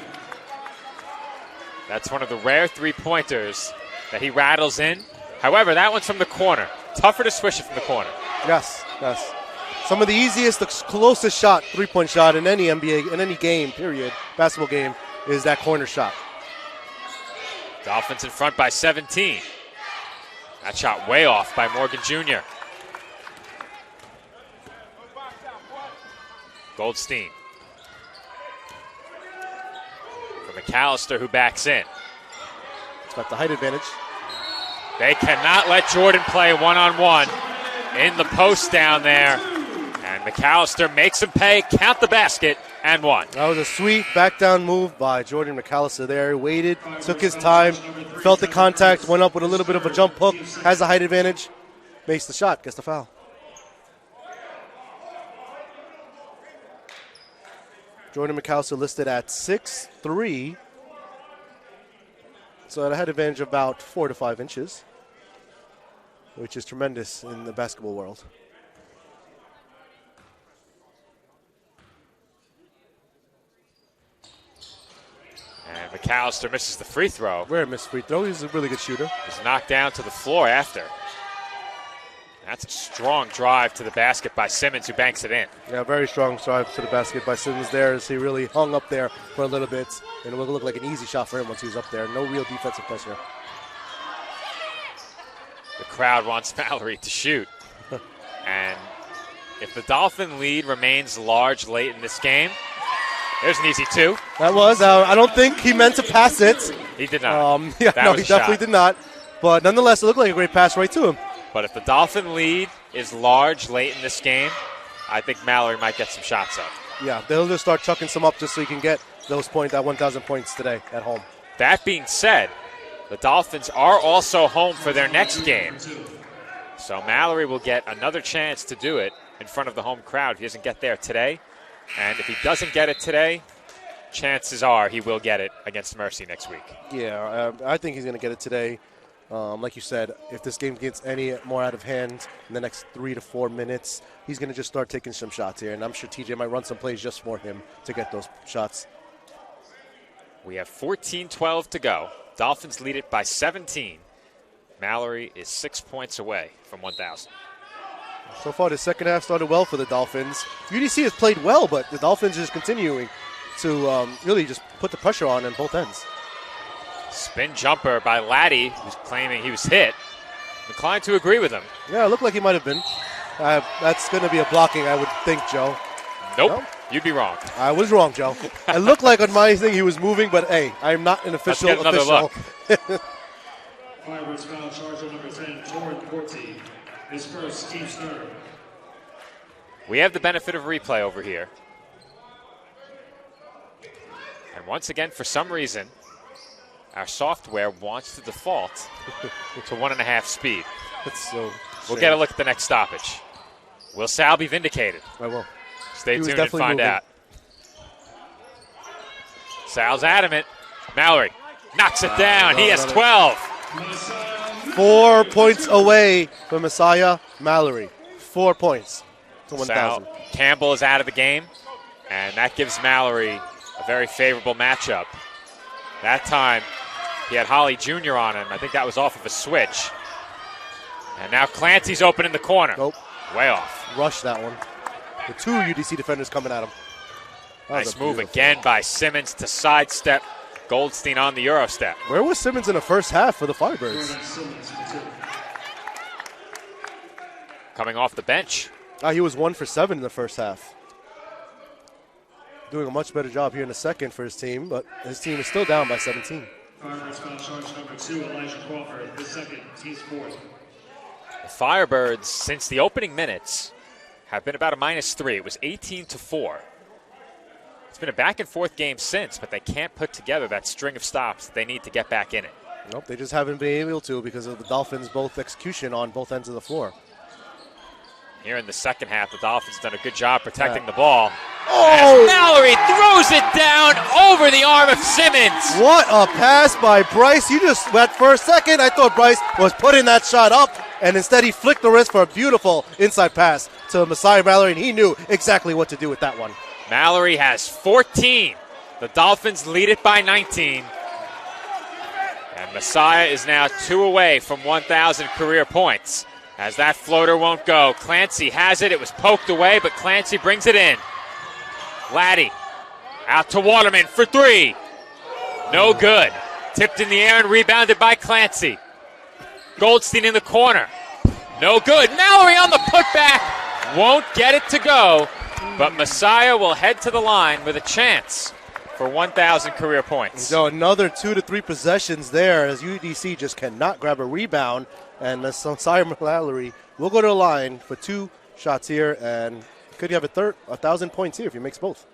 That's one of the rare three-pointers that he rattles in. However, that one's from the corner. Tougher to swish it from the corner. Yes. Some of the easiest, the closest shot, three-point shot in any NBA, in any game, period, basketball game, is that corner shot. Dolphins in front by 17. That shot way off by Morgan Jr. Goldstein. For McAllister, who backs in. It's got the height advantage. They cannot let Jordan play one-on-one in the post down there. And McAllister makes him pay, count the basket, and one. That was a sweet back-down move by Jordan McAllister there. He waited, took his time, felt the contact, went up with a little bit of a jump hook, has the height advantage, makes the shot, gets the foul. Jordan McAllister listed at 6'3", so at a height advantage of about 4 to 5 inches, which is tremendous in the basketball world. And McAllister misses the free throw. Rare missed free throw. He's a really good shooter. He's knocked down to the floor after. That's a strong drive to the basket by Simmons, who banks it in. Yeah, very strong drive to the basket by Simmons there as he really hung up there for a little bit. And it will look like an easy shot for him once he was up there. No real defensive pressure. The crowd wants Mallory to shoot. And if the Dolphin lead remains large late in this game, there's an easy two. That was. I don't think he meant to pass it. He did not. He definitely did not. But nonetheless, it looked like a great pass right to him. But if the Dolphin lead is large late in this game, I think Mallory might get some shots up. Yeah, they'll just start chucking some up just so you can get those points, that 1,000 points today at home. That being said, the Dolphins are also home for their next game. So Mallory will get another chance to do it in front of the home crowd. He doesn't get there today. And if he doesn't get it today, chances are he will get it against Mercy next week. Yeah, I think he's going to get it today. Like you said, if this game gets any more out of hand in the next 3 to 4 minutes, he's going to just start taking some shots here. And I'm sure TJ might run some plays just for him to get those shots. We have 14-12 to go. Dolphins lead it by 17. Mallory is 6 points away from 1,000. So far, the second half started well for the Dolphins. UDC has played well, but the Dolphins is continuing to really just put the pressure on both ends. Spin jumper by Laddie, who's claiming he was hit. Inclined to agree with him. Yeah, it looked like he might have been. That's going to be a blocking, I would think, Joe. Nope, no? You'd be wrong. I was wrong, Joe. It looked like on my thing he was moving, but hey, I'm not an official. Let's get another look. Firebirds foul charge on number 10, Torrin Corti. His first, team's third. We have the benefit of replay over here. And once again, for some reason, our software wants to default to 1.5 speed. That's so we'll get a look at the next stoppage. Will Sal be vindicated? I will. Stay tuned and find out. Sal's adamant. Mallory knocks it down. He has 12. 4 points away from Messiah Mallory. 4 points to 1,000. Campbell is out of the game, and that gives Mallory a very favorable matchup. That time, he had Holly Jr. on him. I think that was off of a switch. And now Clancy's open in the corner. Nope. Way off. Rush that one. The 2 UDC defenders coming at him. Nice move again by Simmons to sidestep Goldstein on the Euro step. Where was Simmons in the first half for the Firebirds? Coming off the bench. He was 1 for 7 in the first half. Doing a much better job here in the second for his team, but his team is still down by 17. Firebirds foul charge number 2, Elijah Crawford. His second, team's fourth. The Firebirds, since the opening minutes, have been about a -3. It was 18-4. It's been a back-and-forth game since, but they can't put together that string of stops that they need to get back in it. Nope, they just haven't been able to because of the Dolphins' both execution on both ends of the floor. Here in the second half, the Dolphins done a good job protecting the ball. Oh! As Mallory throws it down over the arm of Simmons. What a pass by Bryce. For a second, I thought Bryce was putting that shot up, and instead he flicked the wrist for a beautiful inside pass to Messiah Mallory, and he knew exactly what to do with that one. Mallory has 14. The Dolphins lead it by 19. And Messiah is now 2 away from 1,000 career points. As that floater won't go. Clancy has it. It was poked away, but Clancy brings it in. Laddie out to Waterman for 3. No good. Tipped in the air and rebounded by Clancy. Goldstein in the corner. No good. Mallory on the putback. Won't get it to go, but Messiah will head to the line with a chance for 1,000 career points. So another 2 to 3 possessions there as UDC just cannot grab a rebound. And Messiah Mallory will go to the line for 2 shots here, and could you have 1,000 points here if he makes both.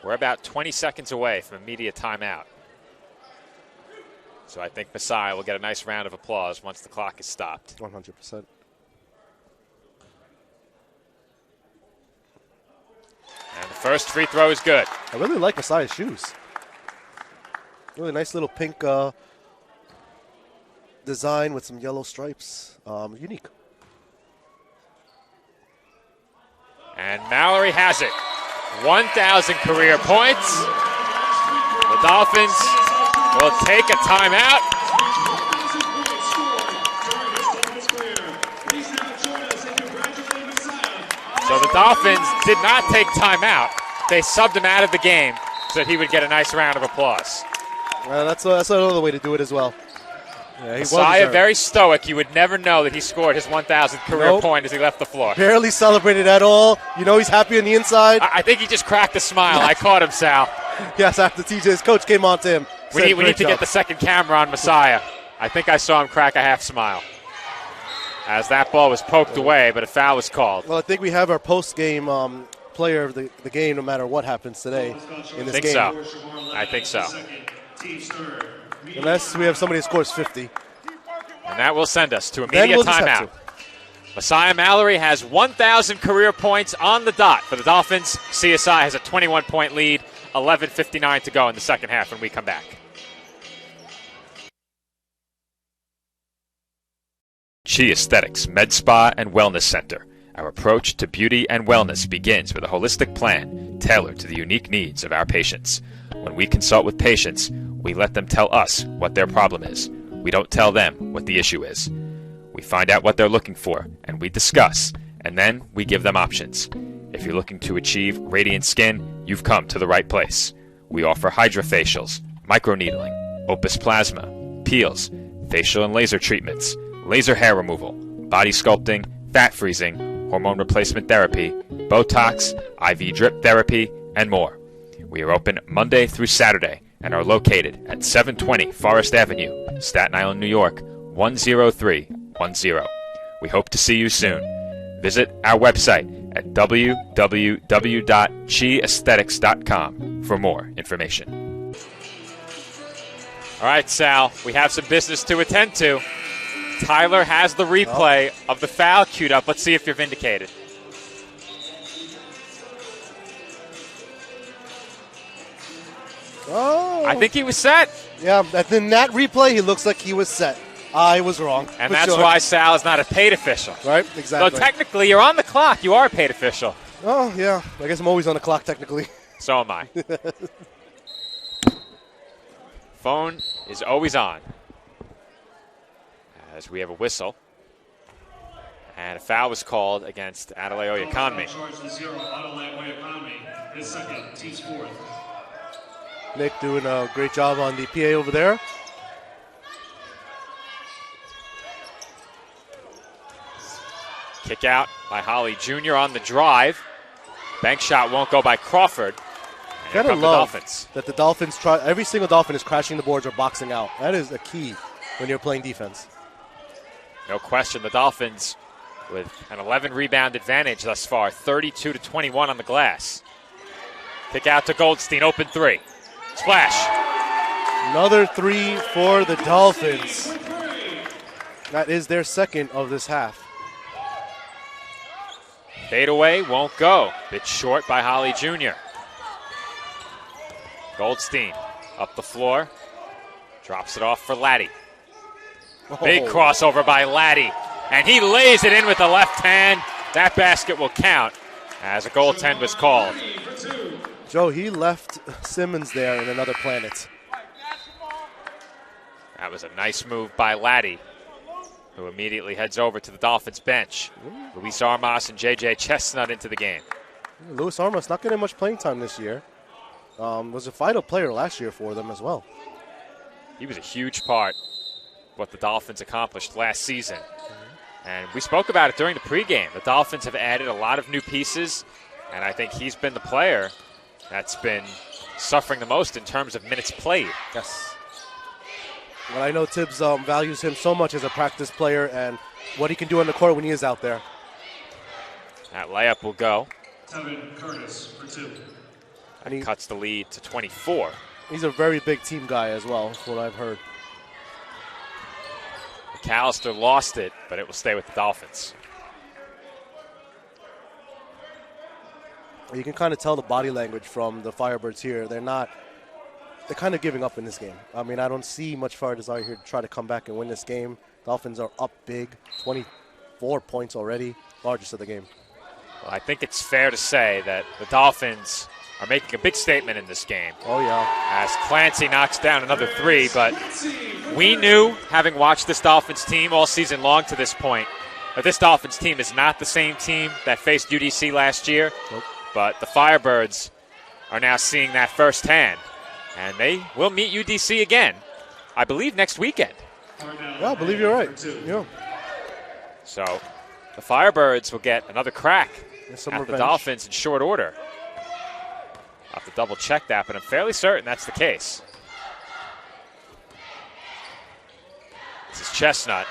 We're about 20 seconds away from immediate timeout. So I think Messiah will get a nice round of applause once the clock is stopped. 100%. And the first free throw is good. I really like Messiah's shoes. Really nice little pink design with some yellow stripes. Unique. And Mallory has it. 1,000 career points. The Dolphins will take a timeout. So the Dolphins did not take timeout. They subbed him out of the game so that he would get a nice round of applause. That's another way to do it as well. Yeah, Messiah, very stoic. You would never know that he scored his 1,000th career point as he left the floor. Barely celebrated at all. You know he's happy on the inside. I think he just cracked a smile. I caught him, Sal. Yes, after TJ's coach came on to him. We need to get the second camera on Messiah. I think I saw him crack a half smile as that ball was poked away, but a foul was called. Well, I think we have our post-game player of the game no matter what happens today in this game. I think so. Unless we have somebody who scores 50. And that will send us to immediate timeout. Messiah Mallory has 1,000 career points on the dot for the Dolphins. CSI has a 21-point lead, 11:59 to go in the second half when we come back. Chi Aesthetics Med Spa and Wellness Center. Our approach to beauty and wellness begins with a holistic plan tailored to the unique needs of our patients. When we consult with patients, we let them tell us what their problem is. We don't tell them what the issue is. We find out what they're looking for, and we discuss, and then we give them options. If you're looking to achieve radiant skin, you've come to the right place. We offer hydrofacials, microneedling, Opus Plasma, peels, facial and laser treatments, laser hair removal, body sculpting, fat freezing, hormone replacement therapy, Botox, IV drip therapy, and more. We are open Monday through Saturday and are located at 720 Forest Avenue, Staten Island, New York, 10310. We hope to see you soon. Visit our website at www.chiaesthetics.com for more information. All right, Sal, we have some business to attend to. Tyler has the replay of the foul queued up. Let's see if you're vindicated. Oh. I think he was set. Yeah, in that replay, he looks like he was set. I was wrong. And that's why Sal is not a paid official. Right, exactly. So technically, you're on the clock. You are a paid official. Oh, yeah. I guess I'm always on the clock, technically. So am I. Phone is always on. As we have a whistle. And a foul was called against Adelaide Oyekanmi. Nick doing a great job on the PA over there. Kick out by Holly Jr. on the drive. Bank shot won't go by Crawford. Gotta love that the Dolphins try. Every single Dolphin is crashing the boards or boxing out. That is a key when you're playing defense. No question, the Dolphins with an 11 rebound advantage thus far, 32-21 on the glass. Kick out to Goldstein, open three. Splash. Another three for the Dolphins. That is their second of this half. Fadeaway won't go. Bit short by Holly Jr. Goldstein up the floor. Drops it off for Laddie. Big crossover by Laddie. And he lays it in with the left hand. That basket will count as a goaltend was called. Joe, he left Simmons there in another planet. That was a nice move by Laddie, who immediately heads over to the Dolphins bench. Luis Armas and J.J. Chestnut into the game. Luis Armas not getting much playing time this year. Was a vital player last year for them as well. He was a huge part of what the Dolphins accomplished last season. And we spoke about it during the pregame. The Dolphins have added a lot of new pieces, and I think he's been the player that's been suffering the most in terms of minutes played. Yes. Well, I know Tibbs values him so much as a practice player and what he can do on the court when he is out there. That layup will go. Tevin Curtis for 2. And he cuts the lead to 24. He's a very big team guy as well, from what I've heard. McAllister lost it, but it will stay with the Dolphins. You can kind of tell the body language from the Firebirds here. They're kind of giving up in this game. I mean, I don't see much fire desire here to try to come back and win this game. Dolphins are up big, 24 points already, largest of the game. Well, I think it's fair to say that the Dolphins are making a big statement in this game. Oh, yeah. As Clancy knocks down another 3, but we knew, having watched this Dolphins team all season long to this point, that this Dolphins team is not the same team that faced UDC last year. Nope. But the Firebirds are now seeing that firsthand, and they will meet UDC again, I believe, next weekend. Yeah, I believe you're right. Yeah. So the Firebirds will get another crack at revenge. the Dolphins in short order. I'll have to double check that, but I'm fairly certain that's the case. This is Chestnut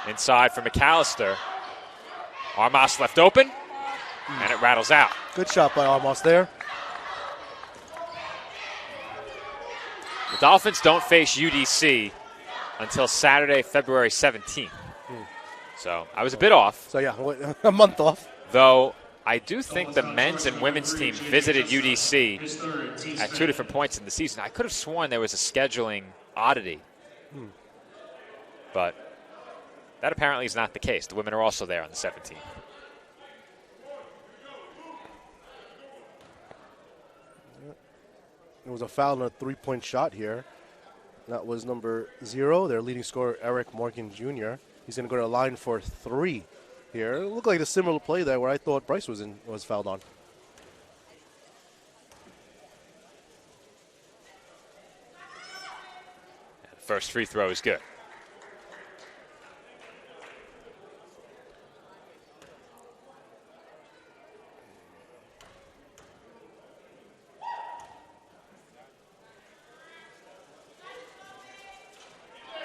inside for McAllister. Armas left open, and it rattles out. Good shot by Armas there. The Dolphins don't face UDC until Saturday, February 17th. So I was a bit off. So, yeah, a month off. Though I do think the men's and women's team visited UDC at 2 different points in the season. I could have sworn there was a scheduling oddity. But that apparently is not the case. The women are also there on the 17th. It was a foul and a three-point shot here. That was number 0, their leading scorer, Eric Morgan Jr. He's going to go to the line for 3 here. It looked like a similar play there where I thought Bryce was fouled on. And the first free throw is good.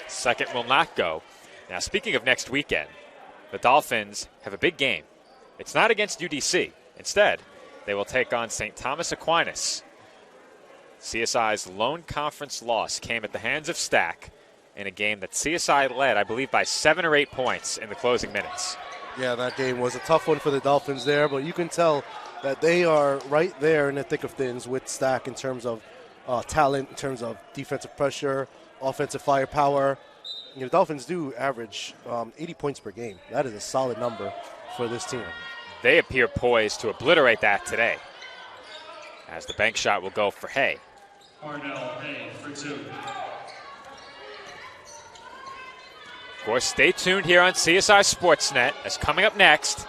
Second will not go. Now, speaking of next weekend, the Dolphins have a big game. It's not against UDC. Instead, they will take on St. Thomas Aquinas. CSI's lone conference loss came at the hands of Stack in a game that CSI led, I believe, by 7 or 8 points in the closing minutes. Yeah, that game was a tough one for the Dolphins there, but you can tell that they are right there in the thick of things with Stack in terms of talent, in terms of defensive pressure, offensive firepower. The Dolphins do average 80 points per game. That is a solid number for this team. They appear poised to obliterate that today, as the bank shot will go for Hay. Parnell Hay for 2. Of course, stay tuned here on CSI Sportsnet, as coming up next,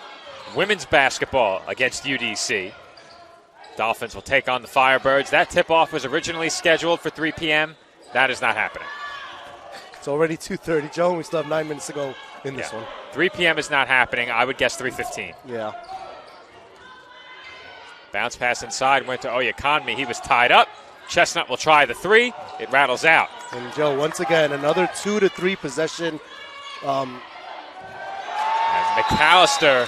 women's basketball against UDC. Dolphins will take on the Firebirds. That tip-off was originally scheduled for 3 p.m. That is not happening. It's already 2:30, Joe, and we still have 9 minutes to go in this one. 3 p.m. is not happening. I would guess 3:15. Yeah. Bounce pass inside, went to Oyekanmi. He was tied up. Chestnut will try the 3. It rattles out. And, Joe, once again, another 2 to 3 possession. And McAllister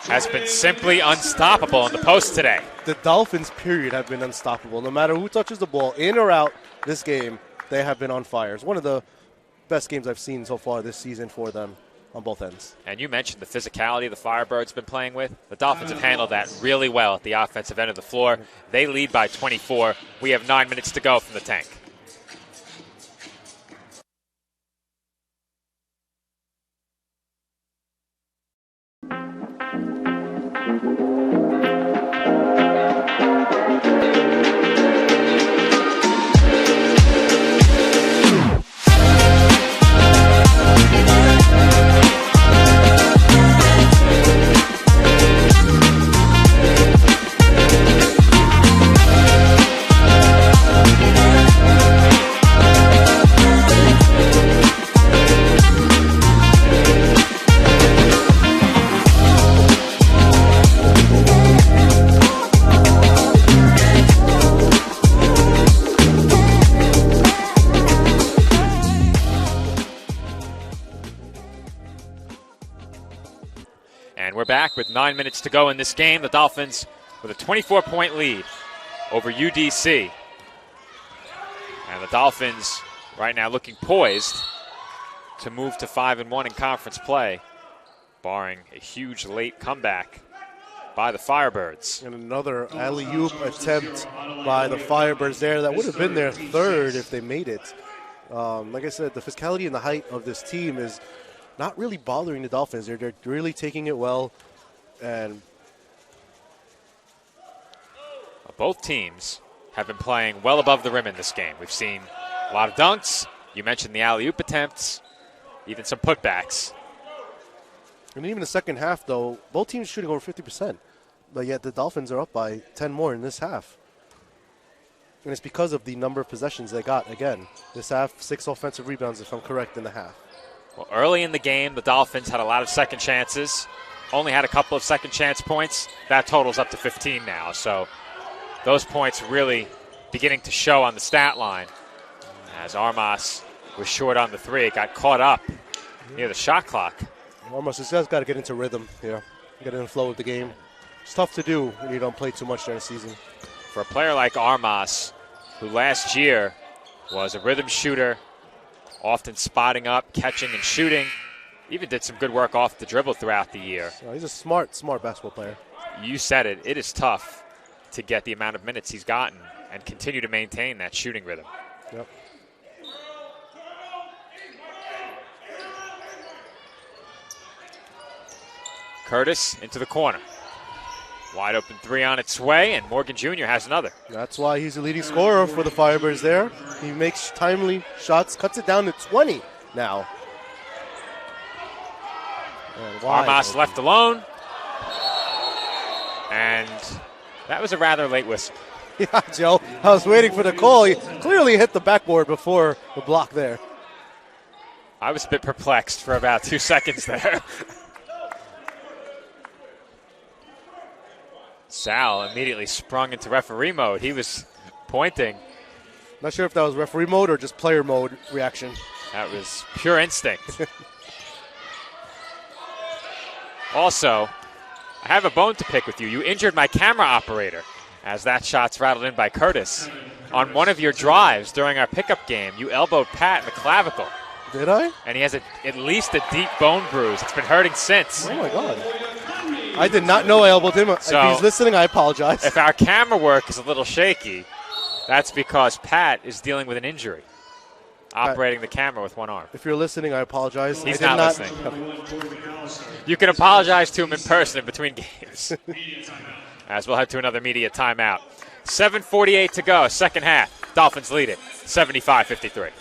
has been simply unstoppable in the post today. The Dolphins, period, have been unstoppable. No matter who touches the ball, in or out this game, they have been on fire. It's one of the best games I've seen so far this season for them on both ends. And you mentioned the physicality the Firebirds been playing with. The Dolphins have handled that really well at the offensive end of the floor. They lead by 24. We have 9 minutes to go from the tank. back with 9 minutes to go in this game. The Dolphins with a 24-point lead over UDC. And the Dolphins right now looking poised to move to 5-1 in conference play, barring a huge late comeback by the Firebirds. And another alley-oop attempt by the Firebirds there. That would have been their third if they made it. Like I said, the physicality and the height of this team is not really bothering the Dolphins. They're really taking it well. And both teams have been playing well above the rim in this game. We've seen a lot of dunks. You mentioned the alley-oop attempts, even some putbacks. And even the second half, though, both teams shooting over 50%. But yet the Dolphins are up by 10 more in this half. And it's because of the number of possessions they got. Again, this half, 6 offensive rebounds, if I'm correct, in the half. Well, early in the game, the Dolphins had a lot of second chances. Only had a couple of second chance points. That totals up to 15 now. So those points really beginning to show on the stat line. As Armas was short on the three, it got caught up near the shot clock. Almost, this guy's got to get into rhythm here, get in the flow of the game. It's tough to do when you don't play too much during the season. For a player like Armas, who last year was a rhythm shooter, often spotting up, catching and shooting, even did some good work off the dribble throughout the year. So he's a smart basketball player. You said it. It is tough to get the amount of minutes he's gotten and continue to maintain that shooting rhythm. Yep. Curtis into the corner. Wide open three on its way, and Morgan Jr. has another. That's why he's the leading scorer for the Firebirds there. He makes timely shots, cuts it down to 20 now. Armas left alone. And that was a rather late whistle. Yeah, Joe, I was waiting for the call. He clearly hit the backboard before the block there. I was a bit perplexed for about 2 seconds there. Sal immediately sprung into referee mode. He was pointing. Not sure if that was referee mode or just player mode reaction. That was pure instinct. Also, I have a bone to pick with you. You injured my camera operator as that shot's rattled in by Curtis. On one of your drives during our pickup game, you elbowed Pat in the clavicle. Did I? And he has at least a deep bone bruise. It's been hurting since. Oh, my God. I did not know I elbowed him. So, if he's listening, I apologize. If our camera work is a little shaky, that's because Pat is dealing with an injury, operating the camera with one arm. If you're listening, I apologize. He's not listening. You can apologize to him in person in between games. As we'll head to another media timeout. 7:48 to go, second half. Dolphins lead it, 75-53.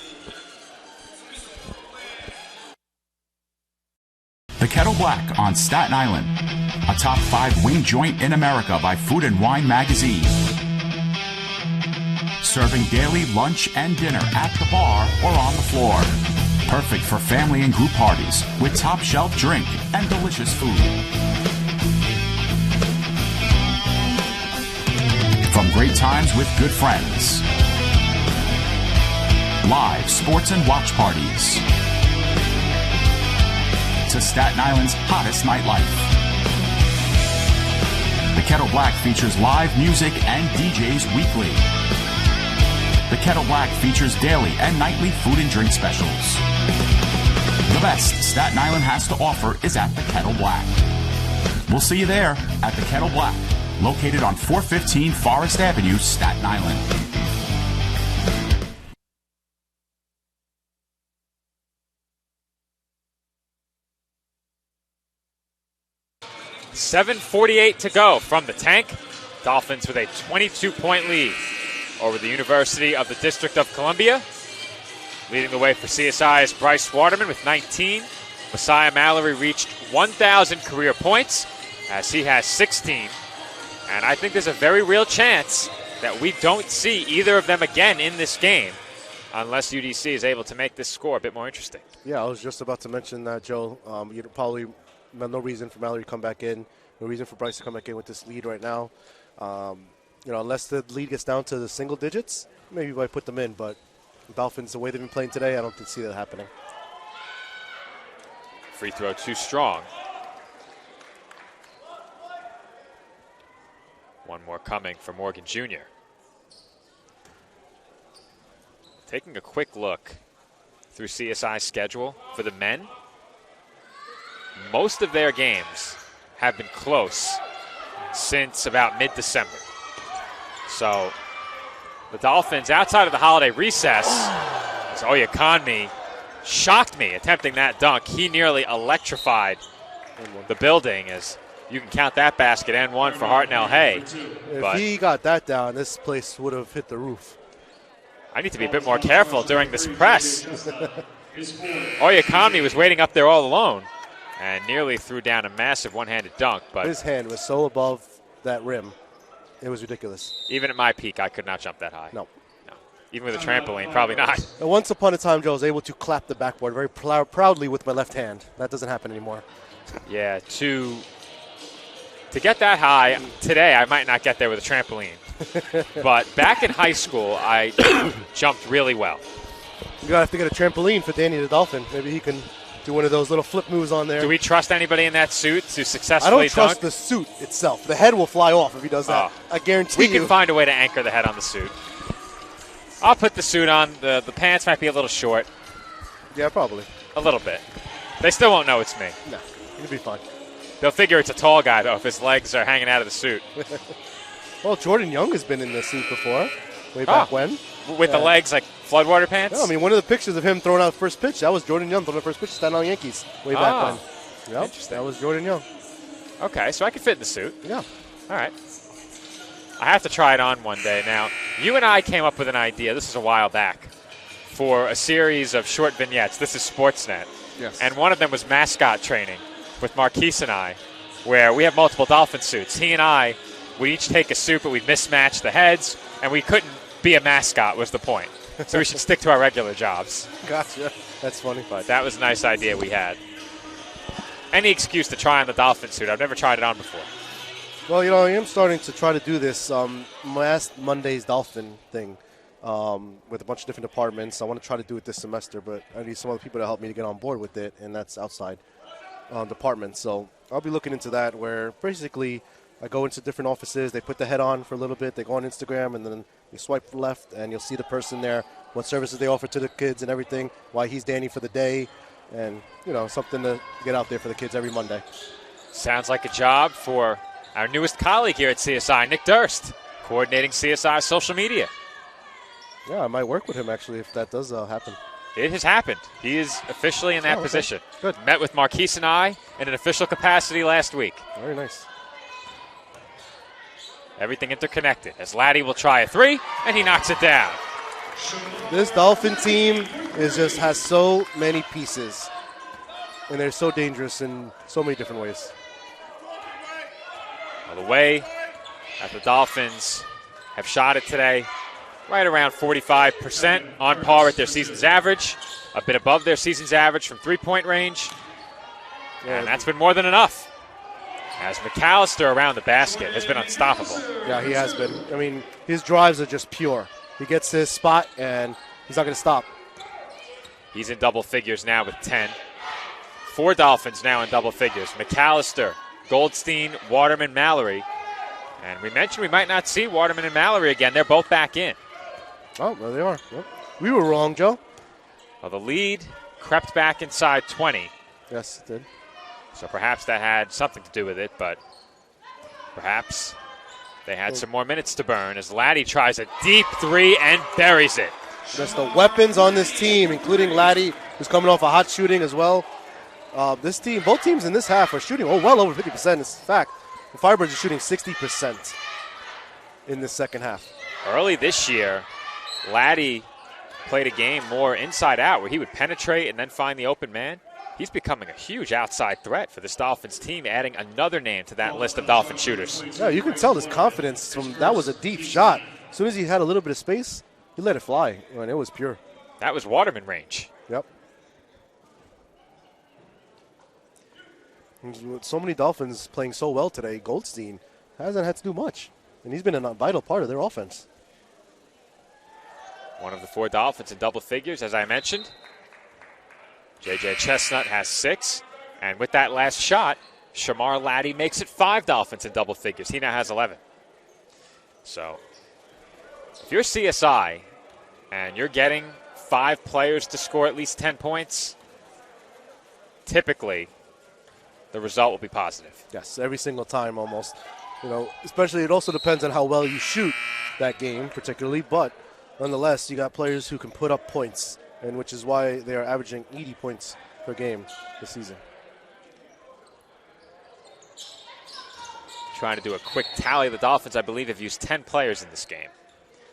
The Kettle Black on Staten Island, a top 5 wing joint in America by Food and Wine magazine. Serving daily lunch and dinner at the bar or on the floor. Perfect for family and group parties with top shelf drink and delicious food. From great times with good friends. Live sports and watch parties. To Staten Island's hottest nightlife. The Kettle Black features live music and DJs weekly. The Kettle Black features daily and nightly food and drink specials. The best Staten Island has to offer is at the Kettle Black. We'll see you there at the Kettle Black, located on 415 Forest Avenue, Staten Island. 7:48 to go from the tank. Dolphins with a 22-point lead over the University of the District of Columbia. Leading the way for CSI is Bryce Waterman with 19. Messiah Mallory reached 1,000 career points as he has 16. And I think there's a very real chance that we don't see either of them again in this game unless UDC is able to make this score a bit more interesting. Yeah, I was just about to mention that, Joe. You'd probably no reason for Mallory to come back in. No reason for Bryce to come back in with this lead right now. Unless the lead gets down to the single digits, maybe I put them in. But Dolphins, the way they've been playing today, I don't see that happening. Free throw too strong. One more coming for Morgan Jr. Taking a quick look through CSI's schedule for the men, most of their games have been close since about mid-December. So the Dolphins, outside of the holiday recess, as Oyakonmi shocked me attempting that dunk. He nearly electrified the building, as you can count that basket and one for Hartnell Hay. If he got that down, this place would have hit the roof. I need to be a bit more careful during this press. Oyakonmi was waiting up there all alone and nearly threw down a massive one-handed dunk. But his hand was so above that rim, it was ridiculous. Even at my peak, I could not jump that high. No. Even with a trampoline, probably not. And once upon a time, Joe, I was able to clap the backboard very proudly with my left hand. That doesn't happen anymore. Yeah, to get that high, today I might not get there with a trampoline. But back in high school, I jumped really well. You're going to have to get a trampoline for Danny the Dolphin. Maybe he can do one of those little flip moves on there. Do we trust anybody in that suit to successfully dunk? I don't trust dunk? the suit itself. The head will fly off if he does that. I guarantee you. We can find a way to anchor the head on the suit. I'll put the suit on. The pants might be a little short. Yeah, probably. A little bit. They still won't know it's me. No, it'll be fine. They'll figure it's a tall guy, though, if his legs are hanging out of the suit. Well, Jordan Young has been in the suit before, way back when. With the legs like floodwater pants? No, I mean, one of the pictures of him throwing out the first pitch, that was Jordan Young throwing the first pitch to Staten Island Yankees way back when. Yep, interesting. That was Jordan Young. Okay, so I can fit in the suit. Yeah. All right. I have to try it on one day. Now, you and I came up with an idea, this is a while back, for a series of short vignettes. This is Sportsnet. Yes. And one of them was mascot training with Marquise and I, where we have multiple Dolphin suits. He and I would each take a suit, but we'd mismatch the heads, and we couldn't be a mascot was the point. So we should stick to our regular jobs. Gotcha. That's funny. But that was a nice idea we had. Any excuse to try on the Dolphin suit. I've never tried it on before. Well, you know, I am starting to try to do this last Monday's Dolphin thing with a bunch of different departments. I want to try to do it this semester, but I need some other people to help me to get on board with it, and that's outside departments. So I'll be looking into that, where basically I go into different offices, they put the head on for a little bit, they go on Instagram, and then you swipe left, and you'll see the person there, what services they offer to the kids and everything, why he's Danny for the day, and, you know, something to get out there for the kids every Monday. Sounds like a job for our newest colleague here at CSI, Nick Durst, coordinating CSI's social media. Yeah, I might work with him, actually, if that does happen. It has happened. He is officially in that position. Good. Met with Marquise and I in an official capacity last week. Very nice. Everything interconnected, as Laddie will try a three, and he knocks it down. This Dolphin team has so many pieces, and they're so dangerous in so many different ways. Well, the way that the Dolphins have shot it today, right around 45%, on par with their season's average, a bit above their season's average from three-point range, and that's been more than enough. As McAllister around the basket has been unstoppable. Yeah, he has been. I mean, his drives are just pure. He gets his spot, and he's not going to stop. He's in double figures now with 10. 4 Dolphins now in double figures. McAllister, Goldstein, Waterman, Mallory. And we mentioned we might not see Waterman and Mallory again. They're both back in. Oh, there they are. Yep. We were wrong, Joe. Well, the lead crept back inside 20. Yes, it did. So perhaps that had something to do with it, but perhaps they had some more minutes to burn as Laddie tries a deep three and buries it. Just the weapons on this team, including Laddie, who's coming off a hot shooting as well. This team, both teams in this half are shooting well over 50%. In fact, the Firebirds are shooting 60% in this second half. Early this year, Laddie played a game more inside out where he would penetrate and then find the open man. He's becoming a huge outside threat for this Dolphins team, adding another name to that list of Dolphin shooters. Yeah, you can tell this confidence from that was a deep shot. As soon as he had a little bit of space, he let it fly, and it was pure. That was Waterman range. Yep. With so many Dolphins playing so well today, Goldstein hasn't had to do much, and he's been a vital part of their offense. One of the 4 Dolphins in double figures, as I mentioned. J.J. Chestnut has 6, and with that last shot, Shamar Laddie makes it 5 Dolphins in double figures. He now has 11. So if you're CSI and you're getting 5 players to score at least 10 points, typically the result will be positive. Yes, every single time almost. You know, especially it also depends on how well you shoot that game particularly, but nonetheless, you got players who can put up points, and which is why they are averaging 80 points per game this season. Trying to do a quick tally. The Dolphins, I believe, have used 10 players in this game.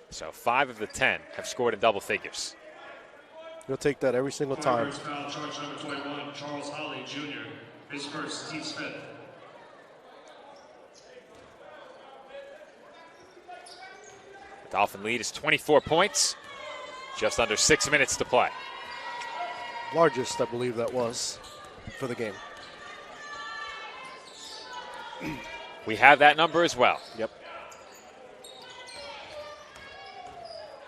So 5 of the 10 have scored in double figures. You'll take that every single time. Foul, charge number 21, Charles Holly Jr. His first, team's fifth. The Dolphin lead is 24 points. Just under 6 minutes to play. Largest, I believe that was, for the game. We have that number as well. Yep.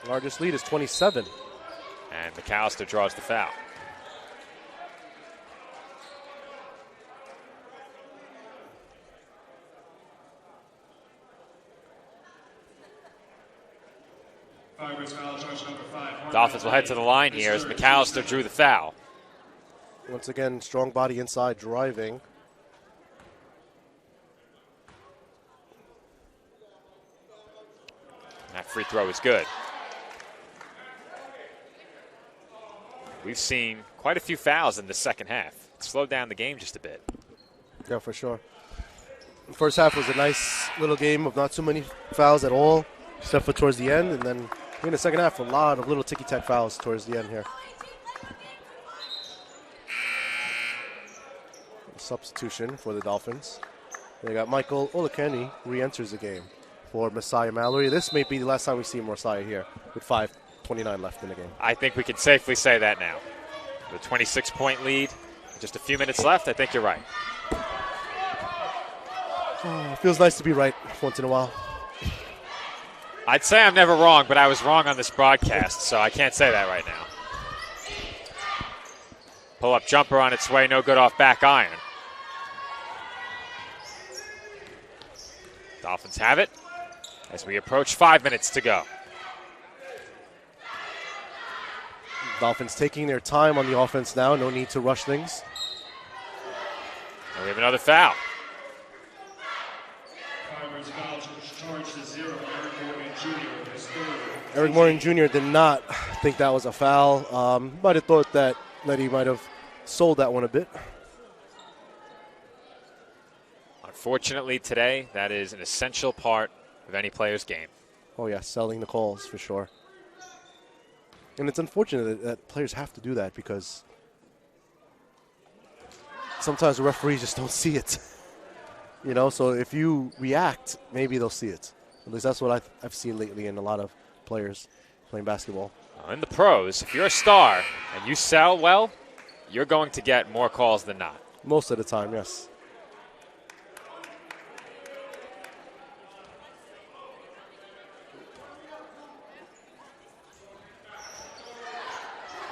Largest lead is 27. And McAllister draws the foul. Foul, charge number 5. Dolphins will head to the line here as McAllister drew the foul. Once again, strong body inside, driving. That free throw is good. We've seen quite a few fouls in the second half. It slowed down the game just a bit. Yeah, for sure. The first half was a nice little game of not too many fouls at all, except for towards the end. And then in the second half, a lot of little ticky-tack fouls towards the end here. Substitution for the Dolphins. They got Michael Olakeni re-enters the game for Messiah Mallory. This may be the last time we see Messiah here with 5:29 left in the game. I think we can safely say that now. The 26-point lead, just a few minutes left. I think you're right. Oh, feels nice to be right once in a while. I'd say I'm never wrong, but I was wrong on this broadcast, so I can't say that right now. Pull-up jumper on its way, no good off back iron. Dolphins have it as we approach 5 minutes to go. Dolphins taking their time on the offense now. No need to rush things. And we have another foul. Eric Morgan Jr. did not think that was a foul. Might have thought that he might have sold that one a bit. Unfortunately today, that is an essential part of any player's game. Oh yeah, selling the calls for sure. And it's unfortunate that players have to do that because sometimes the referees just don't see it. You know, so if you react, maybe they'll see it. At least that's what I've seen lately in a lot of players playing basketball. In the pros, if you're a star and you sell well, you're going to get more calls than not. Most of the time, yes.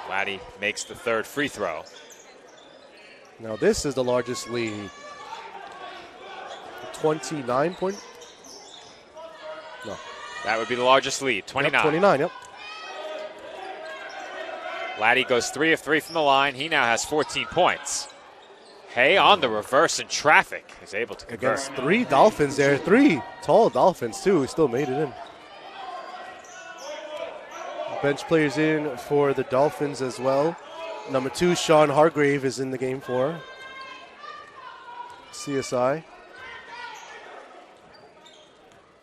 Laddie makes the third free throw. Now this is the largest lead. 29 point? No. That would be the largest lead, 29. Yep, 29, yep. Laddie goes 3 of 3 from the line. He now has 14 points. Hay on the reverse in traffic is able to convert. Against 3 Dolphins there. 3 tall Dolphins, too. He still made it in. Bench players in for the Dolphins as well. Number 2, Sean Hargrave is in the game for CSI.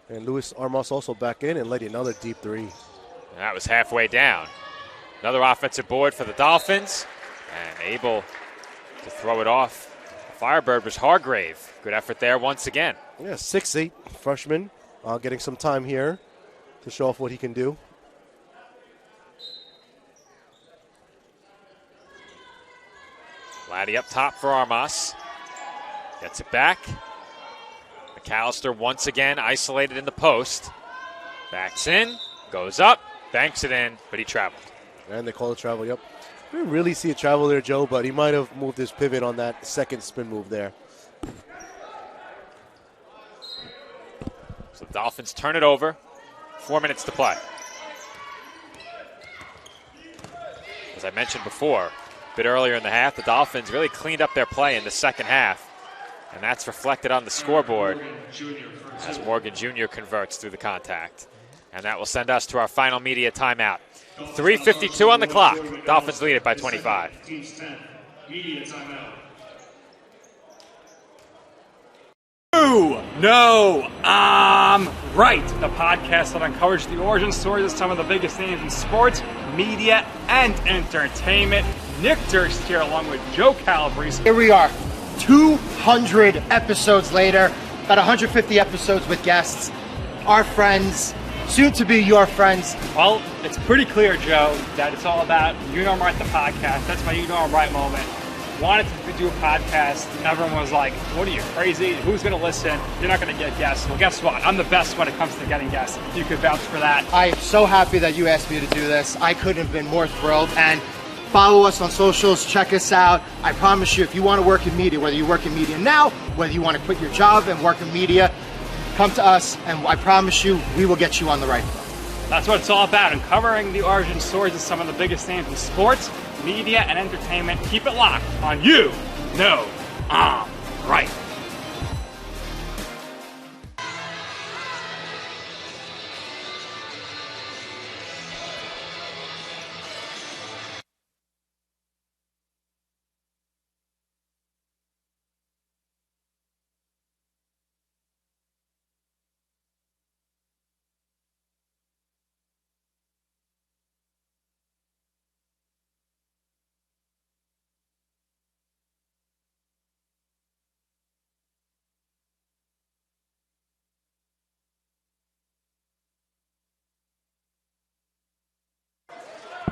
And Luis Armas also back in and letting another deep 3. And that was halfway down. Another offensive board for the Dolphins. And able to throw it off. The Firebird was Hargrave. Good effort there once again. Yeah, 6'8", freshman. Getting some time here to show off what he can do. Laddie up top for Armas. Gets it back. McAllister once again isolated in the post. Backs in, goes up, banks it in, but he traveled. And they call it travel, yep. We didn't really see a travel there, Joe, but he might have moved his pivot on that second spin move there. So The Dolphins turn it over. 4 minutes to play. As I mentioned before, a bit earlier in the half, the Dolphins really cleaned up their play in the second half. And that's reflected on the scoreboard as Morgan Jr. converts through the contact. And that will send us to our final media timeout. 3:52 on the clock. Dolphins lead it by 25. Media timeout. No, I'm right. The podcast that uncovers the origin stories of some of the biggest names in sports, media, and entertainment. Nick Durst here along with Joe Calabrese. Here we are, 200 episodes later, about 150 episodes with guests, our friends, soon to be your friends. Well, it's pretty clear, Joe, that it's all about You Know I'm Right, the podcast. That's my You Know I'm Right moment. Wanted to do a podcast, and everyone was like, what are you, crazy? Who's going to listen? You're not going to get guests. Well, guess what? I'm the best when it comes to getting guests. You could vouch for that. I am so happy that you asked me to do this. I couldn't have been more thrilled. And follow us on socials. Check us out. I promise you, if you want to work in media, whether you work in media now, whether you want to quit your job and work in media, come to us, and I promise you, we will get you on the right foot. That's what it's all about, uncovering the origin stories of some of the biggest names in sports, media, and entertainment. Keep it locked on You Know I'm Right.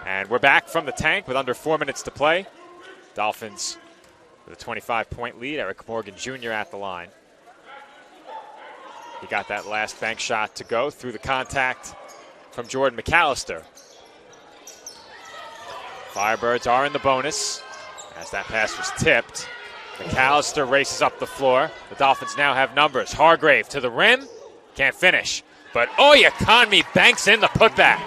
And we're back from the tank with under 4 minutes to play. Dolphins with a 25-point lead. Eric Morgan Jr. at the line. He got that last bank shot to go through the contact from Jordan McAllister. Firebirds are in the bonus as that pass was tipped. McAllister races up the floor. The Dolphins now have numbers. Hargrave to the rim. Can't finish. But Oyakonmi banks in the putback.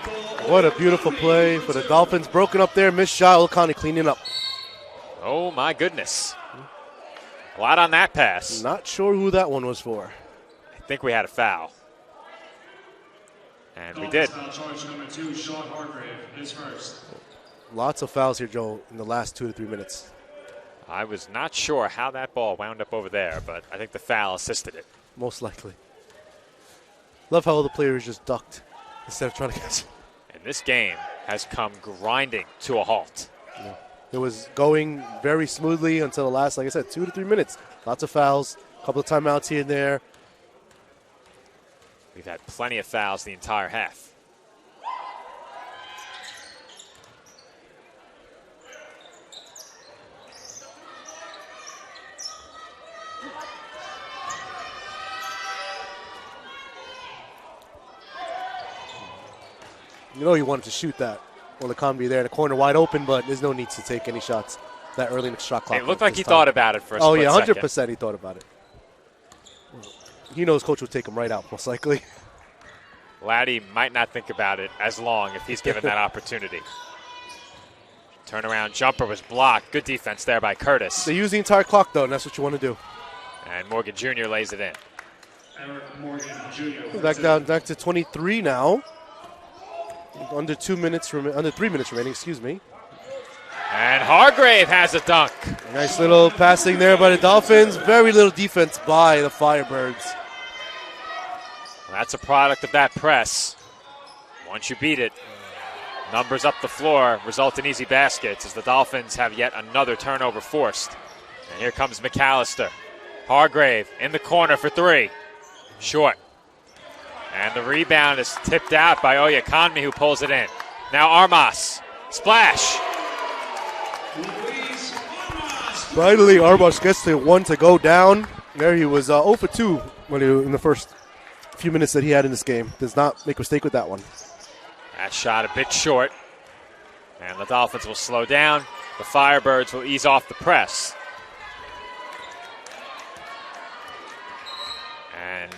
What a beautiful play for the Dolphins. Broken up there, missed shot. Oyakonmi cleaning up. Oh, my goodness. A lot on that pass. Not sure who that one was for. I think we had a foul. And we did. Foul charge number 2, Sean Hargrave, is first. Lots of fouls here, Joe, in the last 2 to 3 minutes. I was not sure how that ball wound up over there, but I think the foul assisted it. Most likely. Love how all the players just ducked instead of trying to catch it. And this game has come grinding to a halt. Yeah. It was going very smoothly until the last, like I said, 2 to 3 minutes. Lots of fouls, a couple of timeouts here and there. We've had plenty of fouls the entire half. You know he wanted to shoot that. Oyakonmi there in the corner wide open, but there's no need to take any shots that early in the shot clock. It looked like he thought about it for a split second. Oh, yeah, 100% second. he thought about it. He knows coach will take him right out, most likely. Laddie might not think about it as long if he's given that opportunity. Turnaround jumper was blocked. Good defense there by Curtis. They use the entire clock, though, and that's what you want to do. And Morgan Jr. lays it in. Eric Morgan Jr. Back to 23 now. Under 3 minutes remaining, excuse me. And Hargrave has a dunk. Nice little passing there by the Dolphins. Very little defense by the Firebirds. That's a product of that press. Once you beat it, numbers up the floor result in easy baskets as the Dolphins have yet another turnover forced. And here comes McAllister. Hargrave in the corner for 3. Short. And the rebound is tipped out by Oyakonmi, who pulls it in. Now Armas. Splash. Finally, Armas gets the one to go down. There he was 0 for 2 in the first few minutes that he had in this game. Does not make a mistake with that one. That shot a bit short. And the Dolphins will slow down. The Firebirds will ease off the press. And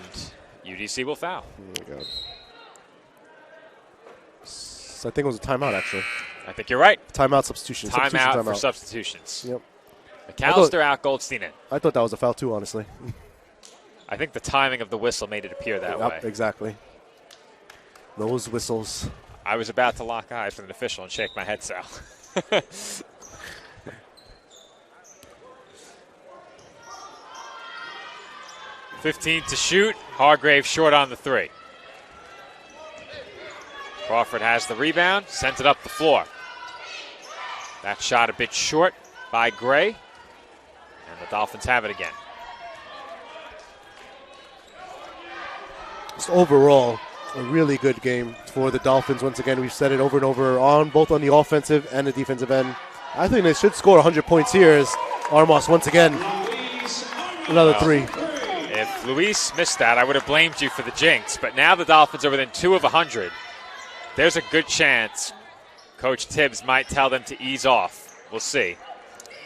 UDC will foul. Oh my God. So I think it was a timeout, actually. I think you're right. Timeout substitution. Timeout for substitutions. Yep. McAllister out, Goldstein in. I thought that was a foul too, honestly. I think the timing of the whistle made it appear that way. Exactly. Those whistles. I was about to lock eyes with an official and shake my head, Sal. .15 to shoot. Hargrave short on the three. Crawford has the rebound, sends it up the floor. That shot a bit short by Gray, and the Dolphins have it again. Just overall, a really good game for the Dolphins. Once again, we've said it over and over, both on the offensive and the defensive end. I think they should score 100 points here as Armas, once again, another three. If Luis missed that, I would have blamed you for the jinx, but now the Dolphins are within 2 of 100. There's a good chance Coach Tibbs might tell them to ease off. We'll see.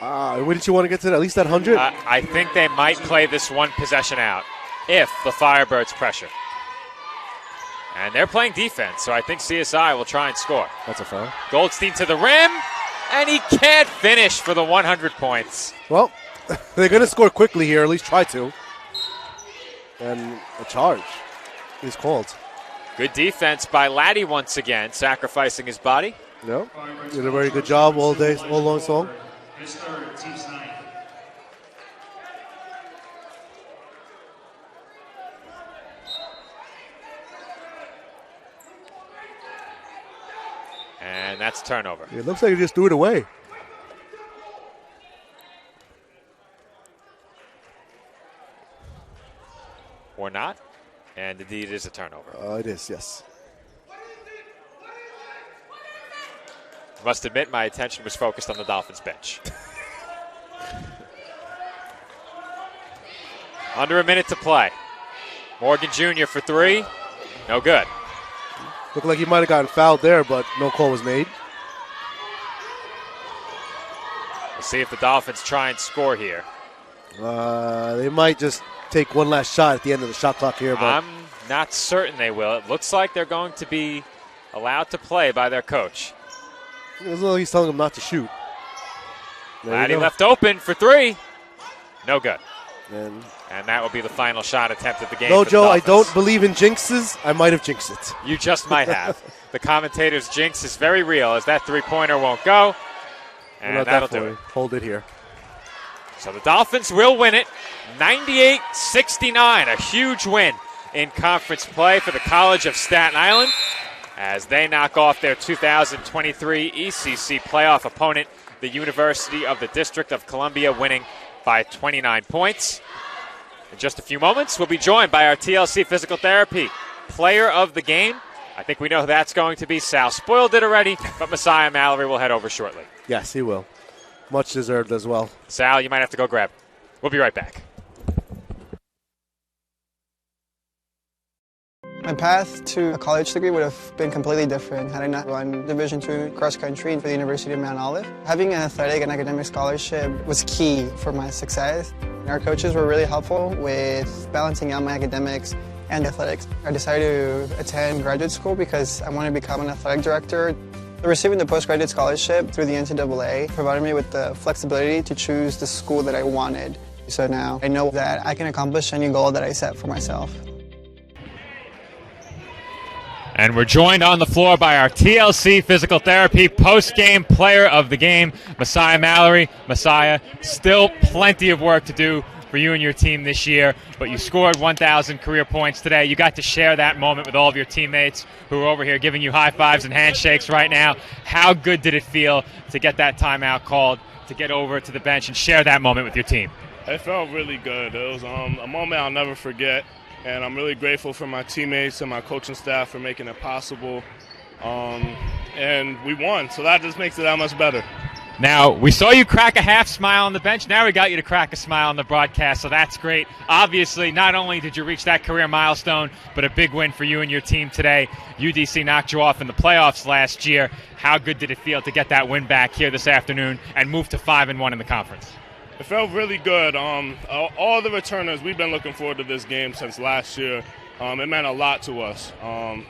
Wouldn't you want to get to at least that 100? I think they might play this one possession out if the Firebirds pressure. And they're playing defense, so I think CSI will try and score. That's a foul. Goldstein to the rim, and he can't finish for the 100 points. Well, they're going to score quickly here, at least try to. And a charge is called. Good defense by Laddie once again, sacrificing his body. Yep. Did a very good job all day, all long song. His third, team's ninth. And that's turnover. It looks like he just threw it away. Or not. And indeed it is a turnover. It is, yes. Must admit my attention was focused on the Dolphins bench. Under a minute to play. Morgan Jr. for three. No good. Looked like he might have gotten fouled there, but no call was made. We'll see if the Dolphins try and score here. They might just take one last shot at the end of the shot clock here. But I'm not certain they will. It looks like they're going to be allowed to play by their coach. As though he's telling them not to shoot. Laddie left open for three. No good. And that will be the final shot attempt of the game. No, for the Joe, I Dolphins. don't believe in jinxes. I might have jinxed it. You just might have. The commentator's jinx is very real as that three-pointer won't go. And that'll do it. Hold it here. So the Dolphins will win it, 98-69, a huge win in conference play for the College of Staten Island as they knock off their 2023 ECC playoff opponent, the University of the District of Columbia, winning by 29 points. In just a few moments, we'll be joined by our TLC Physical Therapy player of the game. I think we know who that's going to be. Sal spoiled it already, but Messiah Mallory will head over shortly. Yes, he will. Much deserved as well. Sal, you might have to go grab. We'll be right back. My path to a college degree would have been completely different had I not run Division II cross country for the University of Mount Olive. Having an athletic and academic scholarship was key for my success. Our coaches were really helpful with balancing out my academics and athletics. I decided to attend graduate school because I wanted to become an athletic director. Receiving the postgraduate scholarship through the NCAA provided me with the flexibility to choose the school that I wanted. So now I know that I can accomplish any goal that I set for myself. And we're joined on the floor by our TLC Physical Therapy post-game player of the game, Messiah Mallory. Messiah, still plenty of work to do for you and your team this year, but you scored 1,000 career points today. You got to share that moment with all of your teammates who are over here giving you high fives and handshakes right now. How good did it feel to get that timeout called, to get over to the bench and share that moment with your team? It felt really good. It was a moment I'll never forget, and I'm really grateful for my teammates and my coaching staff for making it possible. And we won, so that just makes it that much better. Now, we saw you crack a half smile on the bench. Now we got you to crack a smile on the broadcast, so that's great. Obviously, not only did you reach that career milestone, but a big win for you and your team today. UDC knocked you off in the playoffs last year. How good did it feel to get that win back here this afternoon and move to 5-1 in the conference? It felt really good. All the returners, we've been looking forward to this game since last year. It meant a lot to us.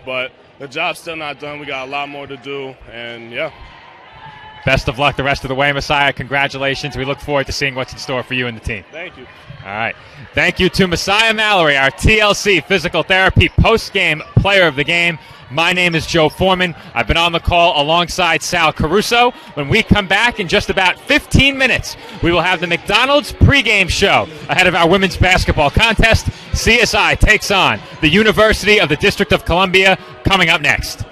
But the job's still not done. We got a lot more to do, and yeah. Best of luck the rest of the way, Messiah. Congratulations. We look forward to seeing what's in store for you and the team. Thank you. All right. Thank you to Messiah Mallory, our TLC Physical Therapy post-game player of the game. My name is Joe Foreman. I've been on the call alongside Sal Caruso. When we come back in just about 15 minutes, we will have the McDonald's pregame show ahead of our women's basketball contest. CSI takes on the University of the District of Columbia coming up next.